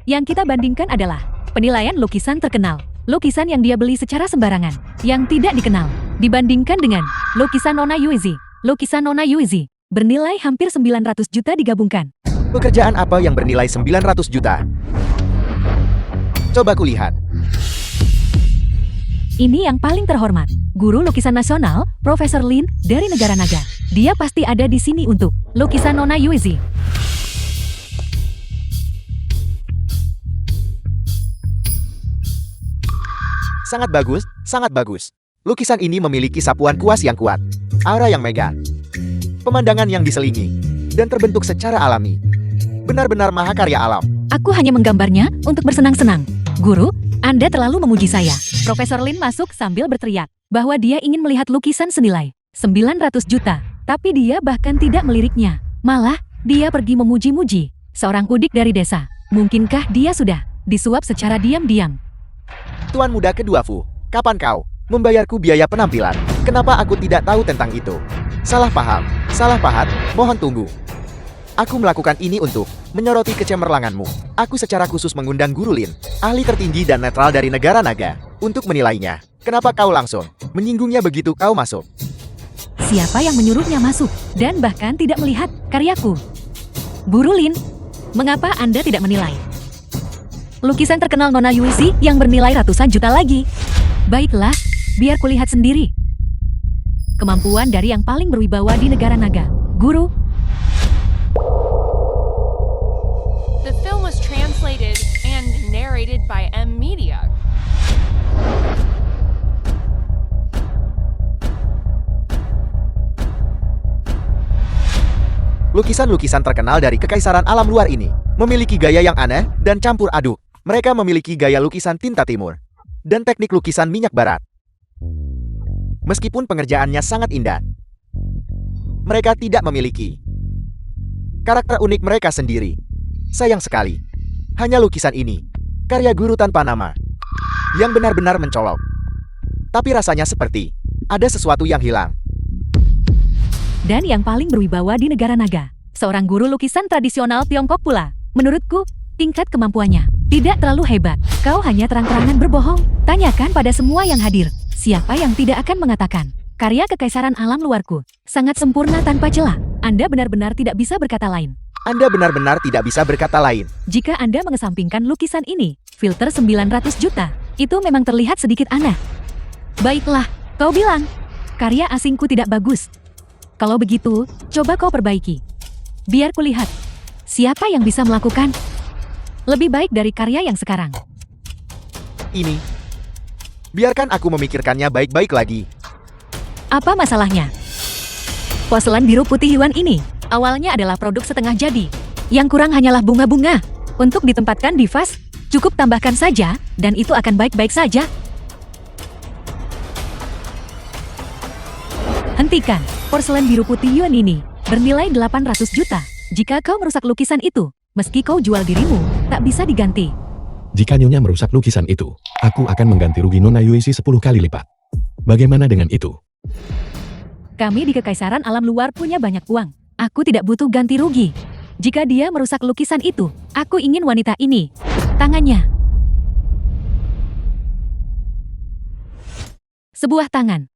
Yang kita bandingkan adalah penilaian lukisan terkenal. Lukisan yang dia beli secara sembarangan, yang tidak dikenal, dibandingkan dengan lukisan Nona Yuizi. Lukisan Nona Yuizi bernilai hampir 900 juta digabungkan. Pekerjaan apa yang bernilai 900 juta? Coba kulihat. Ini yang paling terhormat, guru lukisan nasional, Profesor Lin dari negara naga. Dia pasti ada di sini untuk lukisan Nona Yuizi. Sangat bagus, sangat bagus. Lukisan ini memiliki sapuan kuas yang kuat, aura yang megah, pemandangan yang diselingi, dan terbentuk secara alami. Benar-benar mahakarya alam. Aku hanya menggambarnya untuk bersenang-senang. Guru, Anda terlalu memuji saya. Profesor Lin masuk sambil berteriak bahwa dia ingin melihat lukisan senilai 900 juta. Tapi dia bahkan tidak meliriknya. Malah, dia pergi memuji-muji seorang udik dari desa. Mungkinkah dia sudah disuap secara diam-diam? Tuan muda kedua Fu, kapan kau membayarku biaya penampilan? Kenapa aku tidak tahu tentang itu? Salah paham, salah pahat, mohon tunggu. Aku melakukan ini untuk menyoroti kecemerlanganmu. Aku secara khusus mengundang Guru Lin, ahli tertinggi dan netral dari negara naga, untuk menilainya. Kenapa kau langsung menyinggungnya begitu kau masuk? Siapa yang menyuruhnya masuk dan bahkan tidak melihat karyaku? Guru Lin, mengapa Anda tidak menilai lukisan terkenal Nona Yuizi yang bernilai ratusan juta lagi? Baiklah, biar kulihat sendiri. Kemampuan dari yang paling berwibawa di negara naga. Guru, The film was translated and narrated by M Media. Lukisan-lukisan terkenal dari kekaisaran alam luar ini memiliki gaya yang aneh dan campur aduk. Mereka memiliki gaya lukisan tinta timur dan teknik lukisan minyak barat. Meskipun pengerjaannya sangat indah, mereka tidak memiliki karakter unik mereka sendiri. Sayang sekali, hanya lukisan ini, karya guru tanpa nama, yang benar-benar mencolok. Tapi rasanya seperti ada sesuatu yang hilang. dan yang paling berwibawa di negara naga, seorang guru lukisan tradisional Tiongkok pula. Menurutku, tingkat kemampuannya tidak terlalu hebat. Kau hanya terang-terangan berbohong. Tanyakan pada semua yang hadir, siapa yang tidak akan mengatakan karya kekaisaran alam luarku sangat sempurna tanpa celah. Anda benar-benar tidak bisa berkata lain. Anda benar-benar tidak bisa berkata lain. Jika Anda mengesampingkan lukisan ini, filter 900 juta, itu memang terlihat sedikit aneh. Baiklah, kau bilang karya asingku tidak bagus. Kalau begitu, coba kau perbaiki. Biar kulihat siapa yang bisa melakukan lebih baik dari karya yang sekarang. Ini, biarkan aku memikirkannya baik-baik lagi. Apa masalahnya? Porselen biru putih Yuan ini awalnya adalah produk setengah jadi. Yang kurang hanyalah bunga-bunga. Untuk ditempatkan di vas, cukup tambahkan saja, dan itu akan baik-baik saja. Hentikan, porselen biru putih Yuan ini bernilai 800 juta. Jika kau merusak lukisan itu, meski kau jual dirimu, tak bisa diganti. Jika Nyonya merusak lukisan itu, aku akan mengganti rugi Nona Yuizi 10 kali lipat. Bagaimana dengan itu? Kami di Kekaisaran Alam Luar punya banyak uang. Aku tidak butuh ganti rugi. Jika dia merusak lukisan itu, aku ingin wanita ini. Tangannya. Sebuah tangan.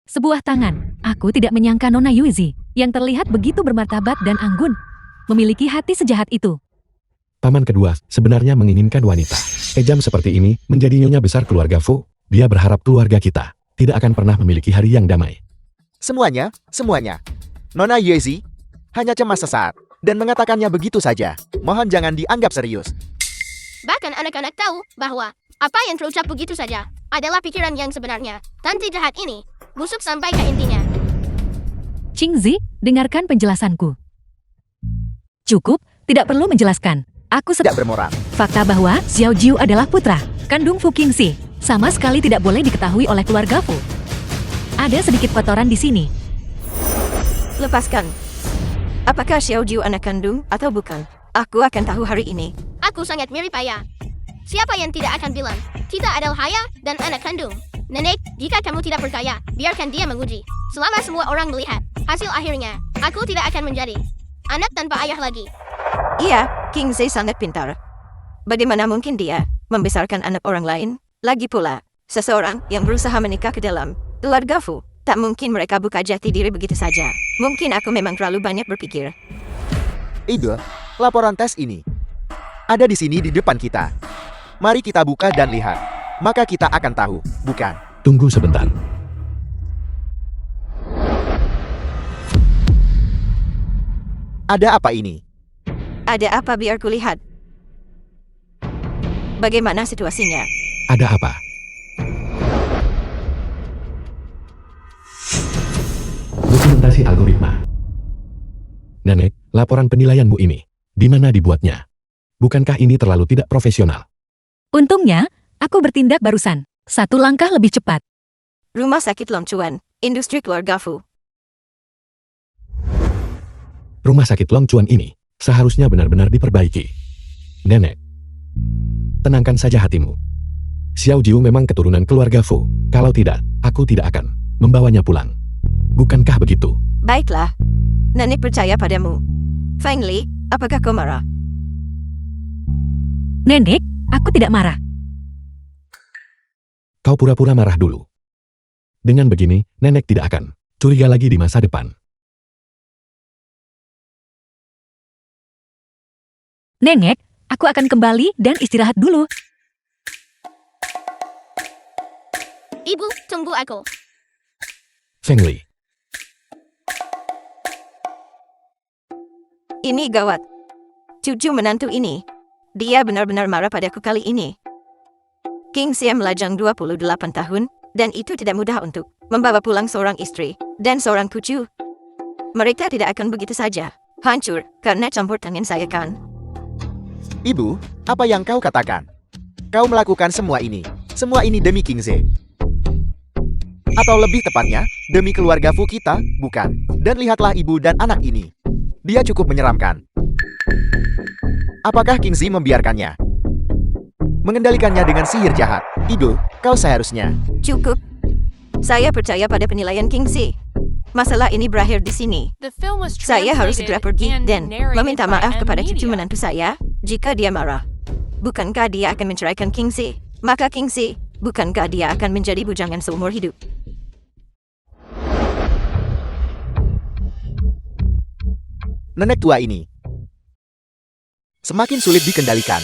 Sebuah tangan. Aku tidak menyangka Nona Yuizi, yang terlihat begitu bermartabat dan anggun, memiliki hati sejahat itu. Paman kedua sebenarnya menginginkan wanita kejam seperti ini menjadi nyonya besar keluarga Fu. Dia berharap keluarga kita tidak akan pernah memiliki hari yang damai. Semuanya. Nona Yuizi hanya cemas sesaat dan mengatakannya begitu saja. Mohon jangan dianggap serius. Bahkan anak-anak tahu bahwa apa yang terucap begitu saja adalah pikiran yang sebenarnya. Tante jahat ini, busuk sampai ke intinya. Qingzi, dengarkan penjelasanku. Cukup, tidak perlu menjelaskan. Aku Tidak bermoral. fakta bahwa Xiao Jiu adalah putra kandung Fu Qingxi. Sama sekali tidak boleh diketahui oleh keluarga Fu. Ada sedikit kotoran di sini. Lepaskan. Apakah Xiao Jiu anak kandung atau bukan? Aku akan tahu hari ini. Aku sangat mirip ayah. Siapa yang tidak akan bilang, kita adalah ayah dan anak kandung. Nenek, jika kamu tidak percaya, biarkan dia menguji. Selama semua orang melihat, hasil akhirnya, aku tidak akan menjadi anak tanpa ayah lagi. Iya, Qingzi sangat pintar. Bagaimana mungkin dia membesarkan anak orang lain? Lagi pula, seseorang yang berusaha menikah ke dalam keluarga Fu, tak mungkin mereka buka jati diri begitu saja. Mungkin aku memang terlalu banyak berpikir. Ibu, laporan tes ini ada di sini di depan kita. Mari kita buka dan lihat. Maka kita akan tahu, bukan? Tunggu sebentar. Ada apa ini? Ada apa biar kulihat? Bagaimana situasinya? Ada apa? Dokumentasi algoritma. Nenek, laporan penilaianmu ini, di mana dibuatnya? Bukankah ini terlalu tidak profesional? Untungnya, aku bertindak barusan. 1 langkah lebih cepat. Rumah sakit Long Chuan, industri keluarga Fu. Rumah sakit Long Chuan ini seharusnya benar-benar diperbaiki. Nenek, tenangkan saja hatimu. Xiao Jiu memang keturunan keluarga Fu. Kalau tidak, aku tidak akan membawanya pulang. Bukankah begitu? Baiklah. Nenek percaya padamu. Feng Li, apakah kau marah? Nenek, aku tidak marah. Kau pura-pura marah dulu. Dengan begini, nenek tidak akan curiga lagi di masa depan. Nenek, aku akan kembali dan istirahat dulu. Ibu, tunggu aku. Feng Li, Ini gawat. Cucu menantu ini. Dia benar-benar marah padaku kali ini. Qingxi melajang 28 tahun, dan itu tidak mudah untuk membawa pulang seorang istri dan seorang cucu. Mereka tidak akan begitu saja hancur karena campur tangan saya kan? Ibu, apa yang kau katakan? Kau melakukan semua ini demi Qingzi. Atau lebih tepatnya, demi keluarga Fu kita, bukan? Dan lihatlah ibu dan anak ini. Dia cukup menyeramkan. Apakah Qingzi membiarkannya? Mengendalikannya dengan sihir jahat. Ibu, kau seharusnya. Cukup. Saya percaya pada penilaian Qingxi. Masalah ini berakhir di sini. The film was Saya harus segera translated pergi and dan narrated meminta by maaf M kepada cucu Media. menantu saya jika dia marah. Bukankah dia akan menceraikan Qingxi? Maka Qingxi, bukankah dia akan menjadi bujangan seumur hidup? Nenek tua ini semakin sulit dikendalikan.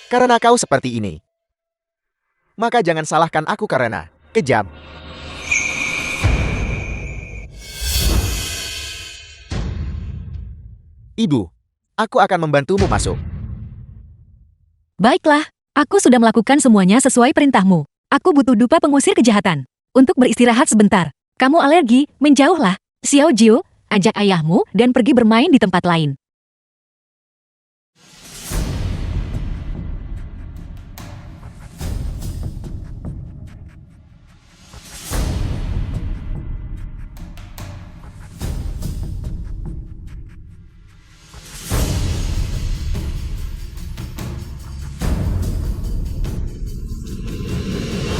Karena kau seperti ini. Maka jangan salahkan aku karena kejam. Ibu, aku akan membantumu masuk. Baiklah, aku sudah melakukan semuanya sesuai perintahmu. Aku butuh dupa pengusir kejahatan. Untuk beristirahat sebentar. Kamu alergi, menjauhlah. Xiao Jiu, ajak ayahmu dan pergi bermain di tempat lain.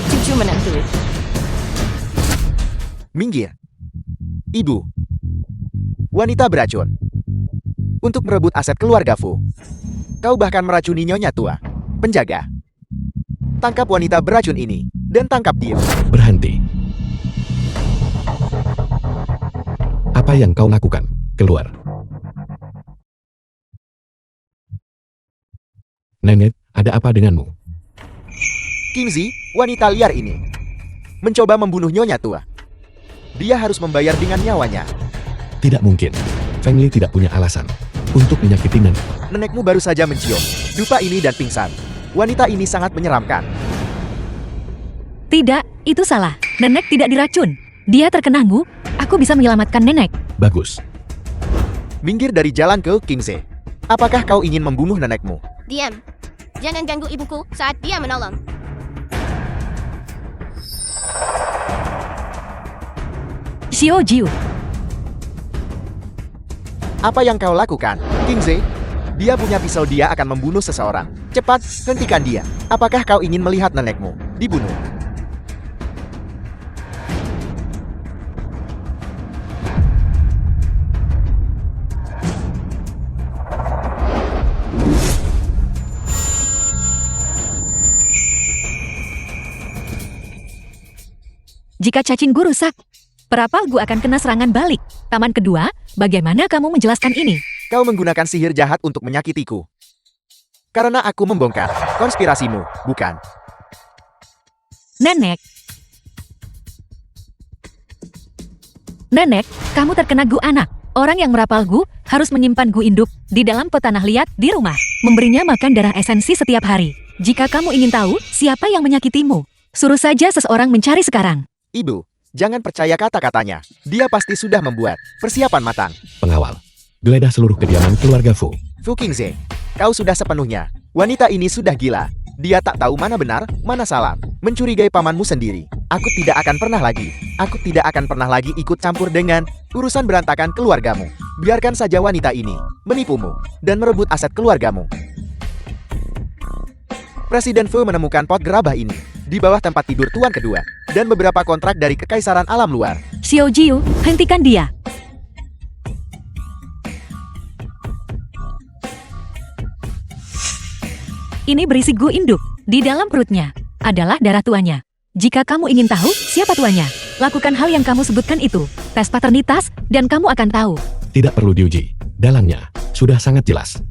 Cucu menantu. Minggir. Ibu. Wanita beracun. Untuk merebut aset keluarga Fu. Kau bahkan meracuni nyonya tua. Penjaga. Tangkap wanita beracun ini. Dan tangkap dia. berhenti. Apa yang kau lakukan? Keluar. Nenek, ada apa denganmu? Qingzi, wanita liar ini. Mencoba membunuh nyonya tua. Dia harus membayar dengan nyawanya. Tidak mungkin. Feng Li tidak punya alasan untuk menyakiti nenek. Nenekmu baru saja mencium dupa ini dan pingsan. Wanita ini sangat menyeramkan. Tidak, itu salah. Nenek tidak diracun. Dia terkenanggu. Aku bisa menyelamatkan nenek. Bagus. Minggir dari jalan ke Kingze. Apakah kau ingin membunuh nenekmu? Diam. Jangan ganggu ibuku saat dia menolong. Xiao Jiu. Apa yang kau lakukan, Kingze? Dia punya pisau, dia akan membunuh seseorang. Cepat, hentikan dia. Apakah kau ingin melihat nenekmu dibunuh? Jika cacinggu rusak, perapalgu akan kena serangan balik. Taman kedua, bagaimana kamu menjelaskan ini? Kau menggunakan sihir jahat untuk menyakitiku. Karena aku membongkar konspirasimu, bukan? Nenek. Nenek, kamu terkena gu anak. Orang yang merapal gu harus menyimpan gu induk di dalam pot tanah liat di rumah. Memberinya makan darah esensi setiap hari. Jika kamu ingin tahu siapa yang menyakitimu, suruh saja seseorang mencari sekarang. Ibu, jangan percaya kata-katanya. Dia pasti sudah membuat persiapan matang. Pengawal. Geledah seluruh kediaman keluarga Fu. Fu Qingze, kau sudah sepenuhnya. Wanita ini sudah gila. Dia tak tahu mana benar, mana salah. Mencurigai pamanmu sendiri. Aku tidak akan pernah lagi ikut campur dengan urusan berantakan keluargamu. Biarkan saja wanita ini menipumu dan merebut aset keluargamu. Presiden Fu menemukan pot gerabah ini di bawah tempat tidur tuan kedua dan beberapa kontrak dari kekaisaran alam luar. Xiao Jiu, hentikan dia. Ini berisi gu induk. Di dalam perutnya adalah darah tuanya. Jika kamu ingin tahu siapa tuanya, lakukan hal yang kamu sebutkan itu. Tes paternitas, dan kamu akan tahu. Tidak perlu diuji. Dalangnya sudah sangat jelas.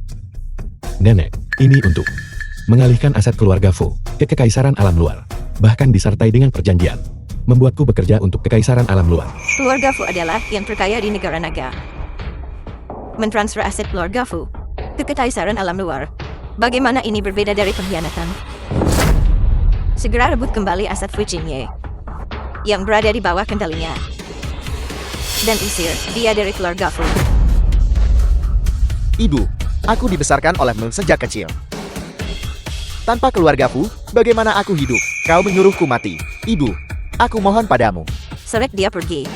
Nenek, ini untuk mengalihkan aset keluarga Fu ke kekaisaran alam luar. Bahkan disertai dengan perjanjian. Membuatku bekerja untuk kekaisaran alam luar. Keluarga Fu adalah yang terkaya di negara naga. Mentransfer aset keluarga Fu ke kekaisaran alam luar. Bagaimana ini berbeda dari pengkhianatan? Segera rebut kembali aset Fu Jinye yang berada di bawah kendalinya. Dan usir dia dari keluarga Fu. Ibu, aku dibesarkan olehmu sejak kecil. Tanpa keluarga Fu, bagaimana aku hidup? Kau menyuruhku mati. Ibu, aku mohon padamu. Seret dia pergi.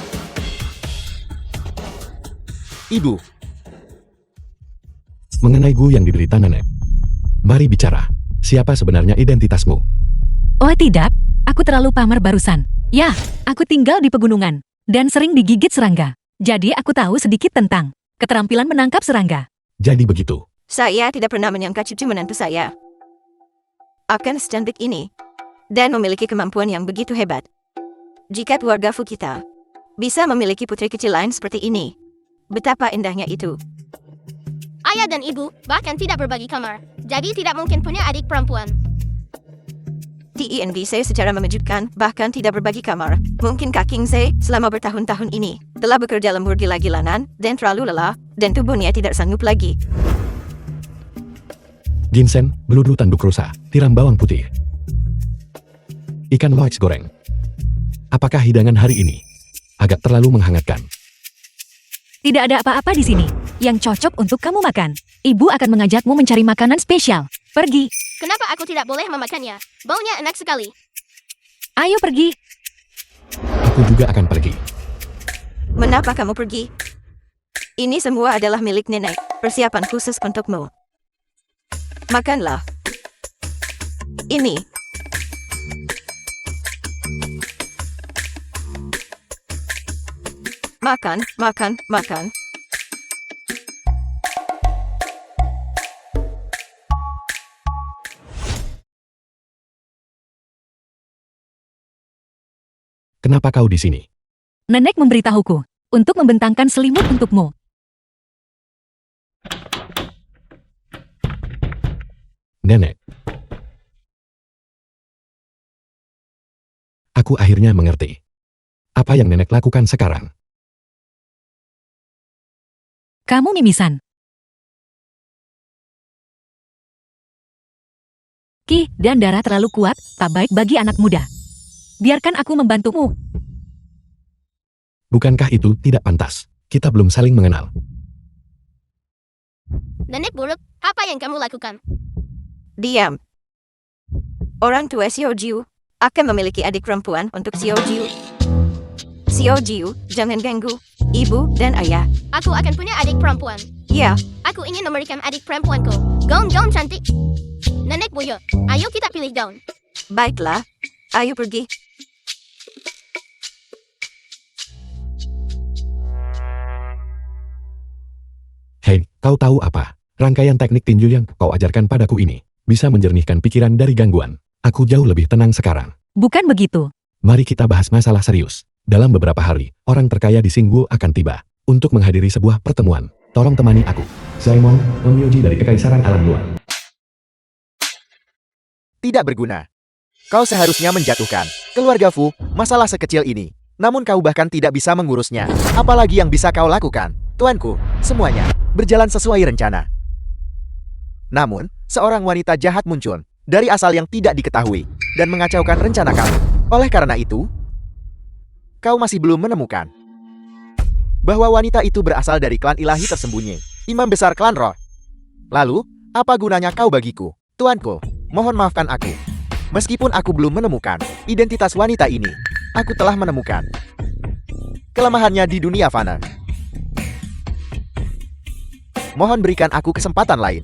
Ibu, Mengenai gu yang diderita nenek. Mari bicara. Siapa sebenarnya identitasmu? Oh tidak, aku terlalu pamar barusan. Ya, aku tinggal di pegunungan dan sering digigit serangga. Jadi aku tahu sedikit tentang keterampilan menangkap serangga. Jadi begitu. Saya tidak pernah menyangka cucu menantu saya akan secantik ini dan memiliki kemampuan yang begitu hebat. Jika keluarga Fu kita bisa memiliki putri kecil lain seperti ini, betapa indahnya itu. Ayah dan ibu bahkan tidak berbagi kamar. Jadi tidak mungkin punya adik perempuan. TINV saya secara mengejutkan, bahkan tidak berbagi kamar. Mungkinkah Kingze selama bertahun-tahun ini telah bekerja lembur gila-gilanan dan terlalu lelah, dan tubuhnya tidak sanggup lagi. Ginseng, beludu tanduk rusa, tiram bawang putih. Ikan loix goreng. Apakah hidangan hari ini agak terlalu menghangatkan? Tidak ada apa-apa di sini yang cocok untuk kamu makan. Ibu akan mengajakmu mencari makanan spesial. Pergi. Kenapa aku tidak boleh memakannya? Baunya enak sekali. Ayo pergi. Aku juga akan pergi. Mengapa kamu pergi? Ini semua adalah milik nenek, persiapan khusus untukmu. Makanlah. Ini. Makan, makan, makan. Kenapa kau di sini? Nenek memberitahuku untuk membentangkan selimut untukmu. Nenek. Aku akhirnya mengerti. Apa yang nenek lakukan sekarang? Kamu mimisan. Ki dan darah terlalu kuat, tak baik bagi anak muda. Biarkan aku membantumu. Bukankah itu tidak pantas? Kita belum saling mengenal. Nenek buruk, apa yang kamu lakukan? Diam. Orang tua Xiao Jiu akan memiliki adik perempuan untuk Xiao Jiu. Xiao Jiu, jangan ganggu ibu dan ayah. Aku akan punya adik perempuan. Ya, Aku ingin memberikan adik perempuanku. Gaun-gaun cantik. Nenek buyut, ayo kita pilih gaun. baiklah. Ayo pergi. Hei, kau tahu apa? Rangkaian teknik tinju yang kau ajarkan padaku ini bisa menjernihkan pikiran dari gangguan. Aku jauh lebih tenang sekarang. Bukan begitu. Mari kita bahas masalah serius. Dalam beberapa hari, orang terkaya di Singgu akan tiba untuk menghadiri sebuah pertemuan. Tolong temani aku. Simon, Onmyoji dari Kekaisaran Alam Luar. Tidak berguna. Kau seharusnya menjatuhkan keluarga Fu masalah sekecil ini. Namun kau bahkan tidak bisa mengurusnya. Apalagi yang bisa kau lakukan? Tuanku, semuanya berjalan sesuai rencana. Namun, seorang wanita jahat muncul dari asal yang tidak diketahui dan mengacaukan rencana kamu. Oleh karena itu, kau masih belum menemukan bahwa wanita itu berasal dari klan ilahi tersembunyi, imam besar klan roh. Lalu, apa gunanya kau bagiku? Tuanku, mohon maafkan aku. Meskipun aku belum menemukan identitas wanita ini, aku telah menemukan kelemahannya di dunia fana. Mohon berikan aku kesempatan lain.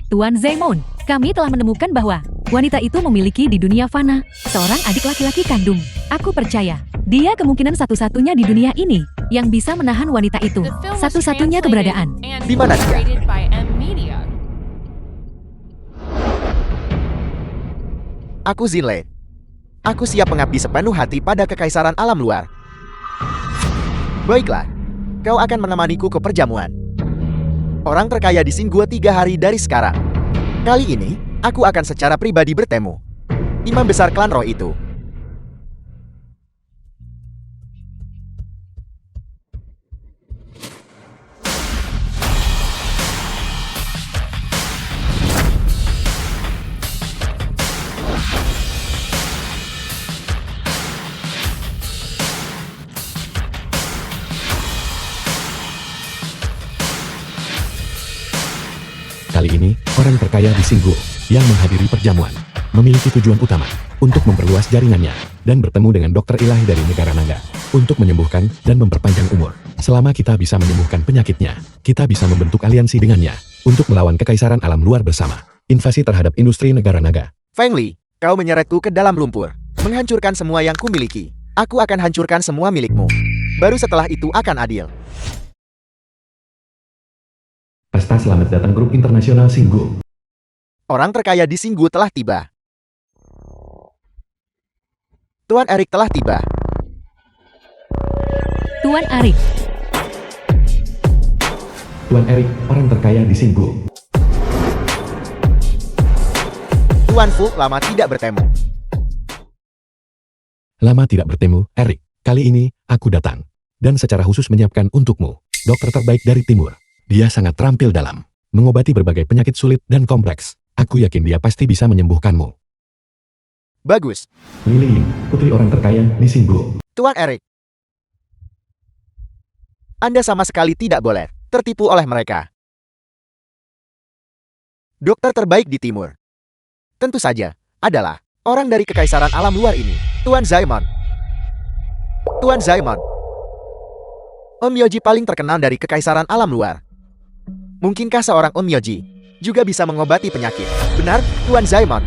Tuan Zaimon, kami telah menemukan bahwa wanita itu memiliki di dunia fana seorang adik laki-laki kandung. Aku percaya, dia kemungkinan satu-satunya di dunia ini yang bisa menahan wanita itu. The film was Satu-satunya translated keberadaan. and Di mana dia? narrated by M Media. Aku Zinle. Aku siap mengabdi sepenuh hati pada kekaisaran alam luar. Baiklah, kau akan menemaniku ke perjamuan orang terkaya di Singgu 3 hari dari sekarang. Kali ini, aku akan secara pribadi bertemu imam besar klan roh itu. Kali ini, orang terkaya di Singgu yang menghadiri perjamuan memiliki tujuan utama untuk memperluas jaringannya dan bertemu dengan dokter ilahi dari negara naga untuk menyembuhkan dan memperpanjang umur. Selama kita bisa menyembuhkan penyakitnya, kita bisa membentuk aliansi dengannya untuk melawan kekaisaran alam luar bersama. Invasi terhadap industri negara naga. Feng Li, kau menyeretku ke dalam lumpur, menghancurkan semua yang kumiliki. Aku akan hancurkan semua milikmu. Baru setelah itu akan adil. Pesta selamat datang grup internasional Singgu. Orang terkaya di Singgu telah tiba. Tuan Erik telah tiba. Tuan Arik, Tuan Erik, orang terkaya di Singgu. Tuan Fu lama tidak bertemu. Lama tidak bertemu, Erik. Kali ini, aku datang. Dan secara khusus menyiapkan untukmu, dokter terbaik dari timur. Dia sangat terampil dalam mengobati berbagai penyakit sulit dan kompleks. Aku yakin dia pasti bisa menyembuhkanmu. Bagus. Lili Ying, putri orang terkaya di Singgu. Tuan Erik. Anda sama sekali tidak boleh tertipu oleh mereka. Dokter terbaik di timur tentu saja adalah orang dari kekaisaran alam luar ini, Tuan Zaimon. Tuan Zaimon, Onmyoji paling terkenal dari kekaisaran alam luar. Mungkinkah seorang Onmyoji juga bisa mengobati penyakit? Benar, Tuan Zaimon.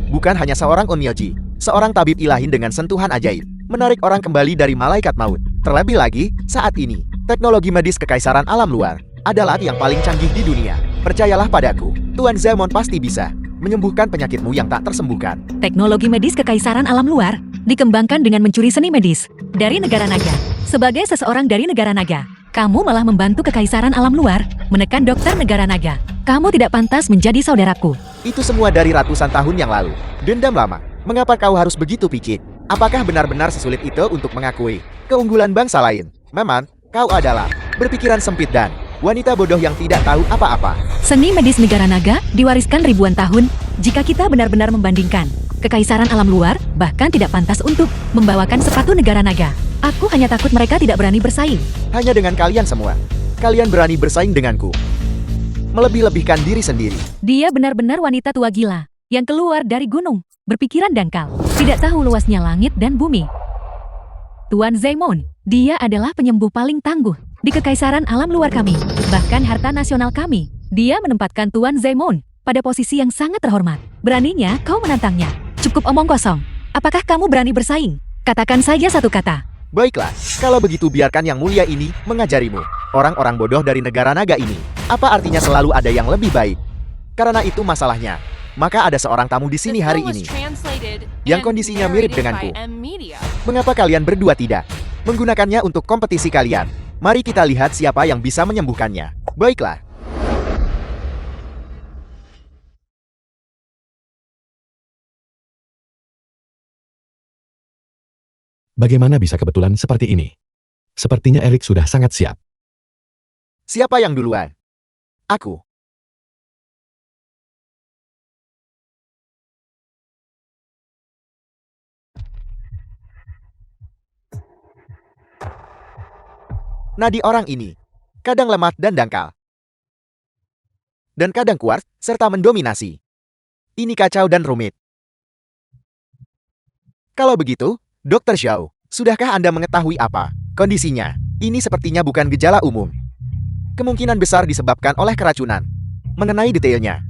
Bukan hanya seorang Onmyoji, seorang tabib ilahi dengan sentuhan ajaib, menarik orang kembali dari malaikat maut. Terlebih lagi, saat ini, teknologi medis kekaisaran alam luar adalah yang paling canggih di dunia. Percayalah padaku, Tuan Zaimon pasti bisa menyembuhkan penyakitmu yang tak tersembuhkan. teknologi medis kekaisaran alam luar dikembangkan dengan mencuri seni medis dari negara naga. Sebagai seseorang dari negara naga, kamu malah membantu kekaisaran alam luar menekan dokter negara naga. Kamu tidak pantas menjadi saudaraku. Itu semua dari ratusan tahun yang lalu. Dendam lama. Mengapa kau harus begitu picik? Apakah benar-benar sesulit itu untuk mengakui keunggulan bangsa lain? Memang, kau adalah berpikiran sempit dan wanita bodoh yang tidak tahu apa-apa. Seni medis negara naga diwariskan ribuan tahun jika kita benar-benar membandingkan. Kekaisaran alam luar bahkan tidak pantas untuk membawakan sepatu negara naga. Aku hanya takut mereka tidak berani bersaing. Hanya dengan kalian semua. Kalian berani bersaing denganku. Melebih-lebihkan diri sendiri. Dia benar-benar wanita tua gila yang keluar dari gunung, berpikiran dangkal, tidak tahu luasnya langit dan bumi. Tuan Zaimon, dia adalah penyembuh paling tangguh di kekaisaran alam luar kami, bahkan harta nasional kami. Dia menempatkan Tuan Zaimon pada posisi yang sangat terhormat. Beraninya kau menantangnya. Cukup omong kosong. Apakah kamu berani bersaing? Katakan saja satu kata. Baiklah, kalau begitu biarkan yang mulia ini mengajarimu. Orang-orang bodoh dari negara naga ini. Apa artinya selalu ada yang lebih baik? Karena itu masalahnya. Maka ada seorang tamu di sini hari ini yang kondisinya mirip denganku. Mengapa kalian berdua tidak menggunakannya untuk kompetisi kalian? Mari kita lihat siapa yang bisa menyembuhkannya. Baiklah. Bagaimana bisa kebetulan seperti ini? Sepertinya Erik sudah sangat siap. Siapa yang duluan? Aku. Nadi orang ini kadang lemah dan dangkal. Dan kadang kuat serta mendominasi. Ini kacau dan rumit. Kalau begitu, Dr. Xiao, sudahkah Anda mengetahui apa kondisinya? Ini sepertinya bukan gejala umum. Kemungkinan besar disebabkan oleh keracunan. Mengenai detailnya,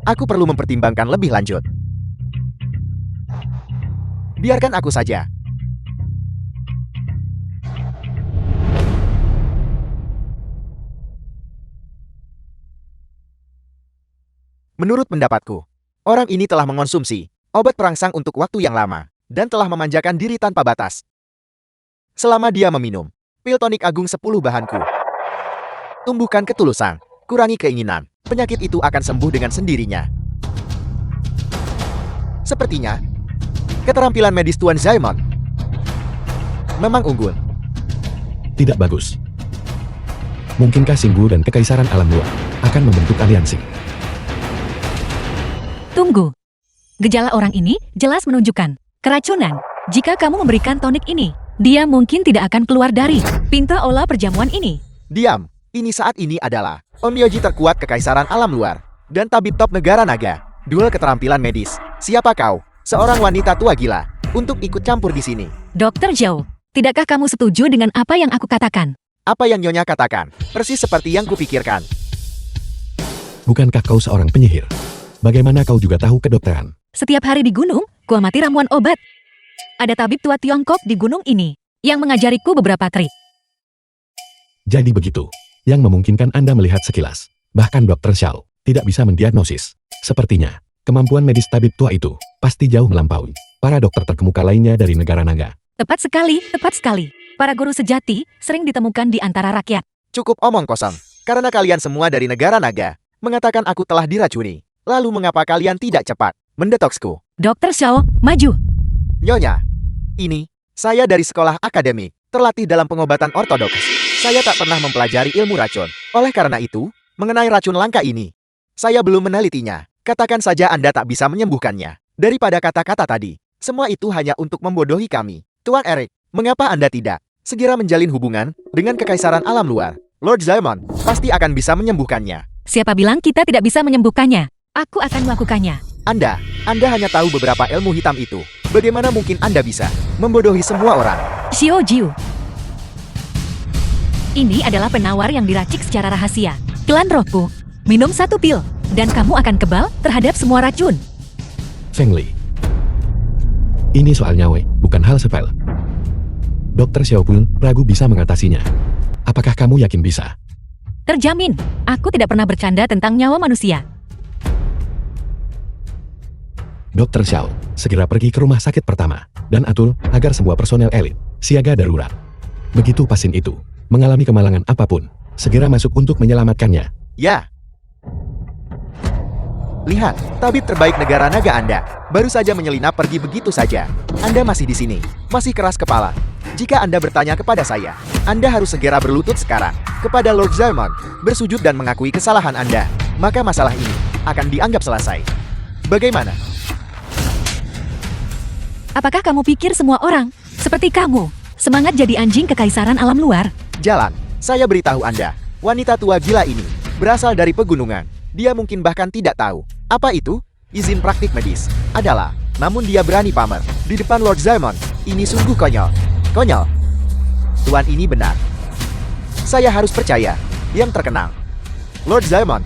aku perlu mempertimbangkan lebih lanjut. Biarkan aku saja. Menurut pendapatku, orang ini telah mengonsumsi obat perangsang untuk waktu yang lama dan telah memanjakan diri tanpa batas. Selama dia meminum pil tonik agung 10 bahanku. Tumbuhkan ketulusan, kurangi keinginan, penyakit itu akan sembuh dengan sendirinya. Sepertinya, keterampilan medis Tuan Zaimon memang unggul. Tidak bagus. Mungkinkah Singgu dan Kekaisaran Alam Luar akan membentuk aliansi? Tunggu. Gejala orang ini jelas menunjukkan keracunan. Jika kamu memberikan tonik ini, dia mungkin tidak akan keluar dari pintu olah perjamuan ini. Diam. Ini saat ini adalah Onmyoji terkuat Kekaisaran Alam Luar dan tabib top negara naga. Duel keterampilan medis. Siapa kau? Seorang wanita tua gila untuk ikut campur di sini. Dr. Zhao, tidakkah kamu setuju dengan apa yang aku katakan? Apa yang Nyonya katakan? Persis seperti yang kupikirkan. Bukankah kau seorang penyihir? Bagaimana kau juga tahu kedokteran? Setiap hari di gunung, ku amati ramuan obat. Ada tabib tua Tiongkok di gunung ini yang mengajariku beberapa trik. Jadi begitu, yang memungkinkan Anda melihat sekilas. Bahkan Dr. Xiao tidak bisa mendiagnosis. Sepertinya, kemampuan medis tabib tua itu pasti jauh melampaui para dokter terkemuka lainnya dari negara naga. Tepat sekali, tepat sekali. Para guru sejati sering ditemukan di antara rakyat. Cukup omong kosong. Karena kalian semua dari negara naga mengatakan aku telah diracuni. Lalu mengapa kalian tidak cepat mendetoksku? Dr. Xiao, maju. Nyonya, ini, saya dari sekolah akademik, terlatih dalam pengobatan ortodoks. Saya tak pernah mempelajari ilmu racun. Oleh karena itu, mengenai racun langka ini, saya belum menelitinya. Katakan saja Anda tak bisa menyembuhkannya. Daripada kata-kata tadi, semua itu hanya untuk membodohi kami. Tuan Erik, mengapa Anda tidak segera menjalin hubungan dengan Kekaisaran Alam Luar? Lord Zaimon pasti akan bisa menyembuhkannya. Siapa bilang kita tidak bisa menyembuhkannya? Aku akan melakukannya. Anda hanya tahu beberapa ilmu hitam itu. Bagaimana mungkin Anda bisa membodohi semua orang? Xiao Jiu. Ini adalah penawar yang diracik secara rahasia. Klan rohku. Minum 1 pil, dan kamu akan kebal terhadap semua racun. Feng Li. Ini soal nyawa, bukan hal sepele. Dr. Xiao pun ragu bisa mengatasinya. Apakah kamu yakin bisa? Terjamin, aku tidak pernah bercanda tentang nyawa manusia. Dr. Xiao segera pergi ke rumah sakit pertama dan atur agar semua personel elit siaga darurat. Begitu pasien itu mengalami kemalangan apapun, segera masuk untuk menyelamatkannya. Ya. Lihat, tabib terbaik negara naga Anda baru saja menyelinap pergi begitu saja. Anda masih di sini, masih keras kepala. Jika Anda bertanya kepada saya, Anda harus segera berlutut sekarang kepada Lord Zaimon, bersujud dan mengakui kesalahan Anda. Maka masalah ini akan dianggap selesai. Bagaimana? Apakah kamu pikir semua orang seperti kamu semangat jadi anjing kekaisaran alam luar? Jalan, saya beritahu Anda. Wanita tua gila ini berasal dari pegunungan. Dia mungkin bahkan tidak tahu apa itu izin praktik medis adalah. Namun dia berani pamer di depan Lord Zaemon. Ini sungguh konyol. Konyol. Tuan ini benar. Saya harus percaya. Yang terkenal Lord Zaemon.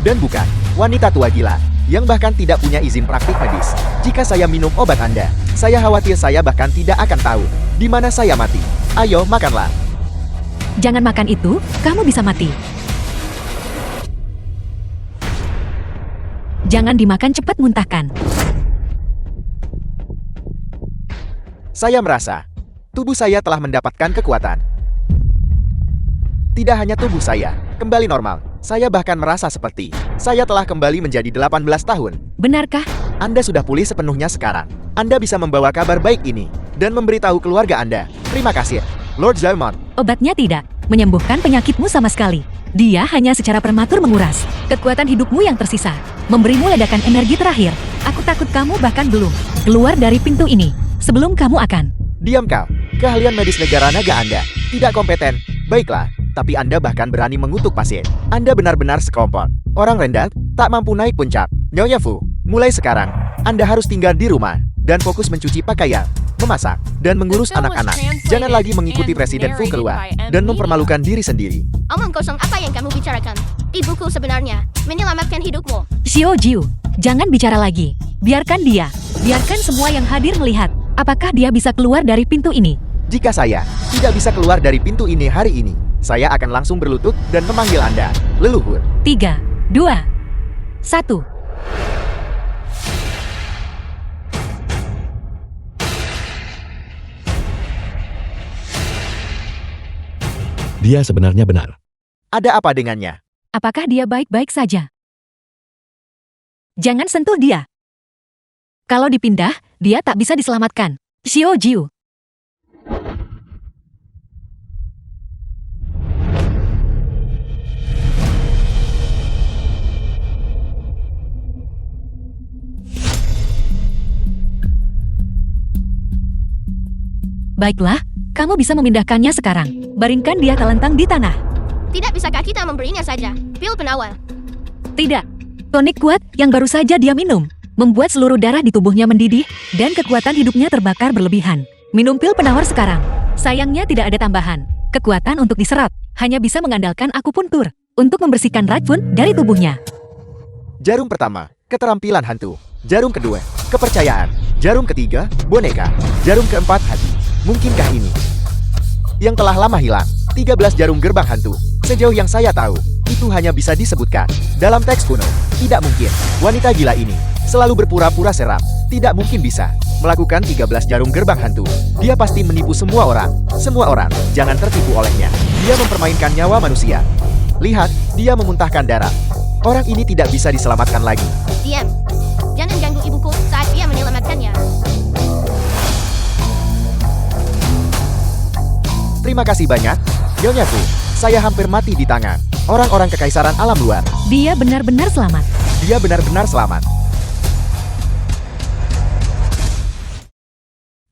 Dan bukan wanita tua gila yang bahkan tidak punya izin praktik medis. Jika saya minum obat Anda, saya khawatir saya bahkan tidak akan tahu di mana saya mati. Ayo, makanlah. Jangan makan itu, kamu bisa mati. Jangan dimakan, cepat muntahkan. Saya merasa tubuh saya telah mendapatkan kekuatan. Tidak hanya tubuh saya kembali normal, saya bahkan merasa seperti saya telah kembali menjadi 18 tahun. Benarkah? Anda sudah pulih sepenuhnya sekarang. Anda bisa membawa kabar baik ini dan memberitahu keluarga Anda. Terima kasih, Lord Zaemon. Obatnya tidak menyembuhkan penyakitmu sama sekali. Dia hanya secara prematur menguras kekuatan hidupmu yang tersisa, memberimu ledakan energi terakhir. Aku takut kamu bahkan belum keluar dari pintu ini sebelum kamu akan. Diam kau. Keahlian medis negara naga Anda tidak kompeten. Baiklah, tapi Anda bahkan berani mengutuk pasien. Anda benar-benar sekelompok orang rendah, tak mampu naik puncak. Nyonya Fu, mulai sekarang, Anda harus tinggal di rumah dan fokus mencuci pakaian, memasak, dan mengurus anak-anak. Jangan lagi mengikuti Presiden Fu keluar dan mempermalukan diri sendiri. Omong kosong apa yang kamu bicarakan? Ibuku sebenarnya menyelamatkan hidupmu. Xiao Jiu, jangan bicara lagi. Biarkan dia. Biarkan semua yang hadir melihat apakah dia bisa keluar dari pintu ini. Jika saya tidak bisa keluar dari pintu ini hari ini, saya akan langsung berlutut dan memanggil Anda, leluhur. 3, 2, 1. Dia sebenarnya benar. Ada apa dengannya? Apakah dia baik-baik saja? Jangan sentuh dia. Kalau dipindah, dia tak bisa diselamatkan. Xiao Jiu. Baiklah, kamu bisa memindahkannya sekarang. Baringkan dia telentang di tanah. Tidak bisakah kita memberinya saja pil penawar? Tidak. Tonik kuat yang baru saja dia minum membuat seluruh darah di tubuhnya mendidih dan kekuatan hidupnya terbakar berlebihan. Minum pil penawar sekarang. Sayangnya tidak ada tambahan kekuatan untuk diserap. Hanya bisa mengandalkan akupuntur untuk membersihkan racun dari tubuhnya. Jarum pertama, keterampilan hantu. Jarum kedua, kepercayaan. Jarum ketiga, boneka. Jarum keempat, hati. Mungkinkah ini yang telah lama hilang? 13 jarum gerbang hantu. Sejauh yang saya tahu, itu hanya bisa disebutkan dalam teks kuno. Tidak mungkin, wanita gila ini selalu berpura-pura seram. Tidak mungkin bisa melakukan 13 jarum gerbang hantu. Dia pasti menipu semua orang. Semua orang, jangan tertipu olehnya. Dia mempermainkan nyawa manusia. Lihat, dia memuntahkan darah. Orang ini tidak bisa diselamatkan lagi. Diam. Jangan ganggu ibuku saat dia menyelamatkannya. Terima kasih banyak, Nyonya Fu. Saya hampir mati di tangan orang-orang kekaisaran alam luar. Dia benar-benar selamat. Dia benar-benar selamat.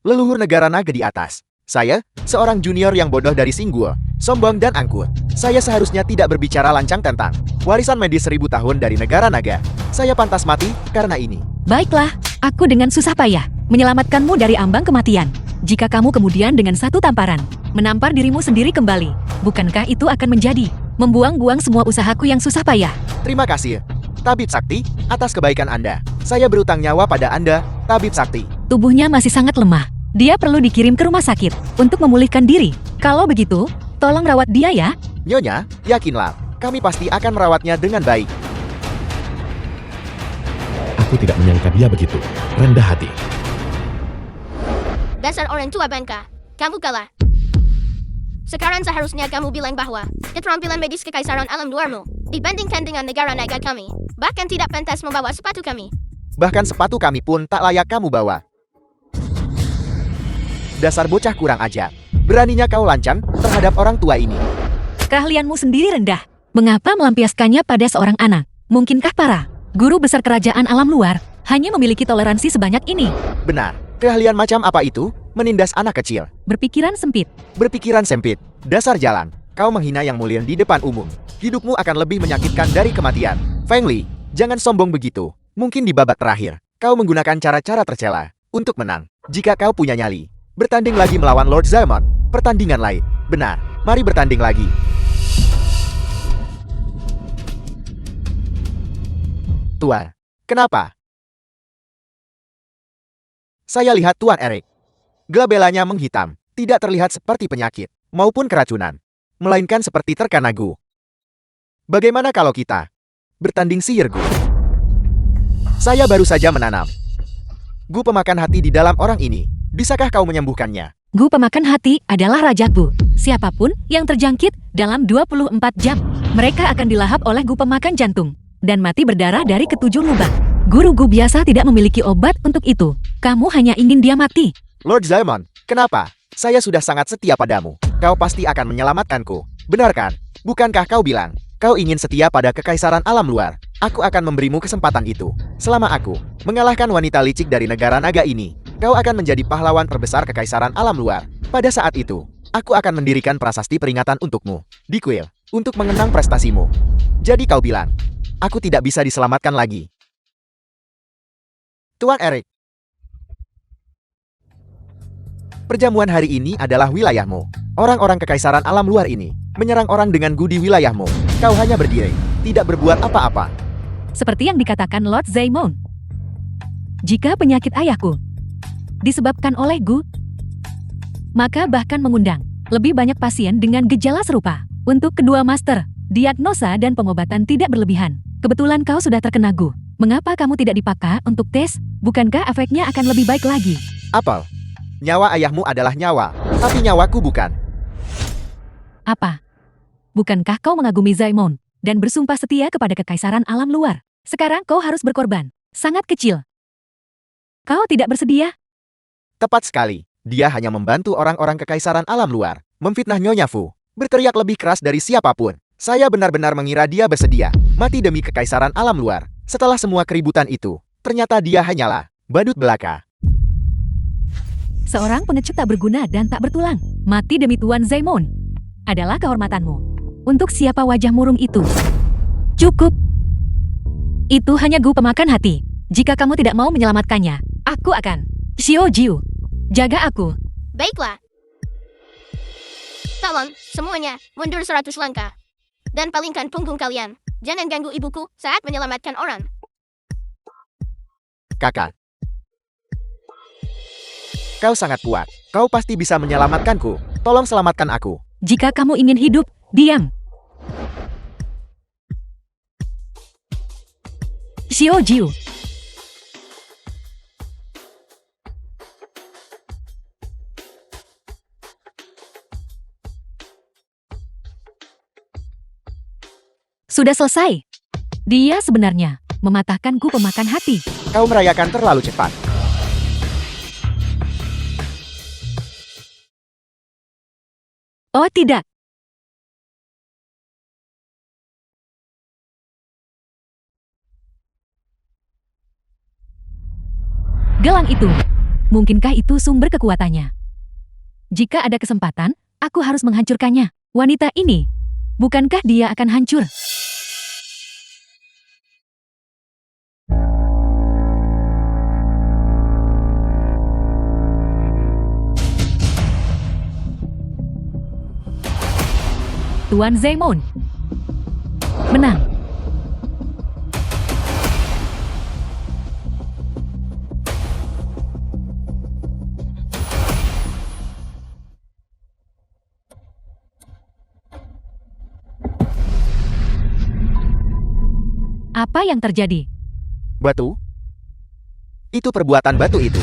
Leluhur negara naga di atas. Saya, seorang junior yang bodoh dari Singguo, sombong dan angkuh. Saya seharusnya tidak berbicara lancang tentang warisan medis 1000 tahun dari negara naga. Saya pantas mati karena ini. Baiklah, aku dengan susah payah menyelamatkanmu dari ambang kematian. Jika kamu kemudian dengan satu tamparan menampar dirimu sendiri kembali, bukankah itu akan menjadi membuang-buang semua usahaku yang susah payah? Terima kasih, Tabib Sakti, atas kebaikan Anda. Saya berutang nyawa pada Anda, Tabib Sakti. Tubuhnya masih sangat lemah. Dia perlu dikirim ke rumah sakit untuk memulihkan diri. Kalau begitu, tolong rawat dia ya. Nyonya, yakinlah, kami pasti akan merawatnya dengan baik. Aku tidak menyangka dia begitu rendah hati. Dasar orang tua bangka. Kamu kalah. Sekarang seharusnya kamu bilang bahwa keterampilan medis kekaisaran alam luarmu dibandingkan dengan negara naga kami bahkan tidak pantas membawa sepatu kami. Bahkan sepatu kami pun tak layak kamu bawa. Dasar bocah kurang ajar. Beraninya kau lancang terhadap orang tua ini. Keahlianmu sendiri rendah. Mengapa melampiaskannya pada seorang anak? Mungkinkah para guru besar kerajaan alam luar hanya memiliki toleransi sebanyak ini. Benar. Keahlian macam apa itu? Menindas anak kecil. Berpikiran sempit. Berpikiran sempit. Dasar jalan. Kau menghina yang mulia di depan umum. Hidupmu akan lebih menyakitkan dari kematian. Feng Li, jangan sombong begitu. Mungkin di babak terakhir, kau menggunakan cara-cara tercela untuk menang. Jika kau punya nyali, bertanding lagi melawan Lord Zaemon. Pertandingan lain. Benar. Mari bertanding lagi. Tuan, kenapa? Saya lihat Tuan Eric. Glabellanya menghitam, tidak terlihat seperti penyakit, maupun keracunan. Melainkan seperti terkena gu. Bagaimana kalau kita bertanding sihir gu? Saya baru saja menanam gu pemakan hati di dalam orang ini. Bisakah kau menyembuhkannya? Gu pemakan hati adalah Raja Gu. Siapapun yang terjangkit dalam 24 jam, mereka akan dilahap oleh gu pemakan jantung dan mati berdarah dari ketujuh lubang. Guru Gu biasa tidak memiliki obat untuk itu. Kamu hanya ingin dia mati. Lord Zaemon, kenapa? Saya sudah sangat setia padamu. Kau pasti akan menyelamatkanku. Benar kan? Bukankah kau bilang, kau ingin setia pada kekaisaran alam luar? Aku akan memberimu kesempatan itu. Selama aku mengalahkan wanita licik dari negara naga ini, kau akan menjadi pahlawan terbesar kekaisaran alam luar. Pada saat itu, aku akan mendirikan prasasti peringatan untukmu di kuil untuk mengenang prestasimu. Jadi kau bilang, aku tidak bisa diselamatkan lagi. Tuan Eric, perjamuan hari ini adalah wilayahmu. Orang-orang kekaisaran alam luar ini menyerang orang dengan gu di wilayahmu. Kau hanya berdiri, tidak berbuat apa-apa. Seperti yang dikatakan Lord Zaemon. Jika penyakit ayahku disebabkan oleh gu, maka bahkan mengundang lebih banyak pasien dengan gejala serupa. Untuk kedua master, diagnosa dan pengobatan tidak berlebihan. Kebetulan kau sudah terkena gu. Mengapa kamu tidak dipaksa untuk tes? Bukankah efeknya akan lebih baik lagi? Apel, nyawa ayahmu adalah nyawa, tapi nyawaku bukan. Apa? Bukankah kau mengagumi Zaemon dan bersumpah setia kepada kekaisaran alam luar? Sekarang kau harus berkorban. Sangat kecil. Kau tidak bersedia? Tepat sekali. Dia hanya membantu orang-orang kekaisaran alam luar, memfitnah Nyonya Fu, berteriak lebih keras dari siapapun. Saya benar-benar mengira dia bersedia mati demi kekaisaran alam luar. Setelah semua keributan itu, ternyata dia hanyalah badut belaka. Seorang pengecut tak berguna dan tak bertulang. Mati demi Tuan Zaemon adalah kehormatanmu. Untuk siapa wajah murung itu? Cukup. Itu hanya gu pemakan hati. Jika kamu tidak mau menyelamatkannya, aku akan. Xiao Jiu, jaga aku. Baiklah. Tolong, semuanya, mundur 100 langkah. Dan palingkan punggung kalian. Jangan ganggu ibuku saat menyelamatkan orang. Kakak, kau sangat kuat. Kau pasti bisa menyelamatkanku. Tolong selamatkan aku. Jika kamu ingin hidup, diam. Xiao Jiu. Sudah selesai. Dia sebenarnya mematahkan gu pemakan hati. Kau merayakan terlalu cepat. Oh tidak. Gelang itu. Mungkinkah itu sumber kekuatannya? Jika ada kesempatan, aku harus menghancurkannya. Wanita ini, bukankah dia akan hancur? Tuan Zaemon menang. Apa yang terjadi? Batu? Itu perbuatan batu itu.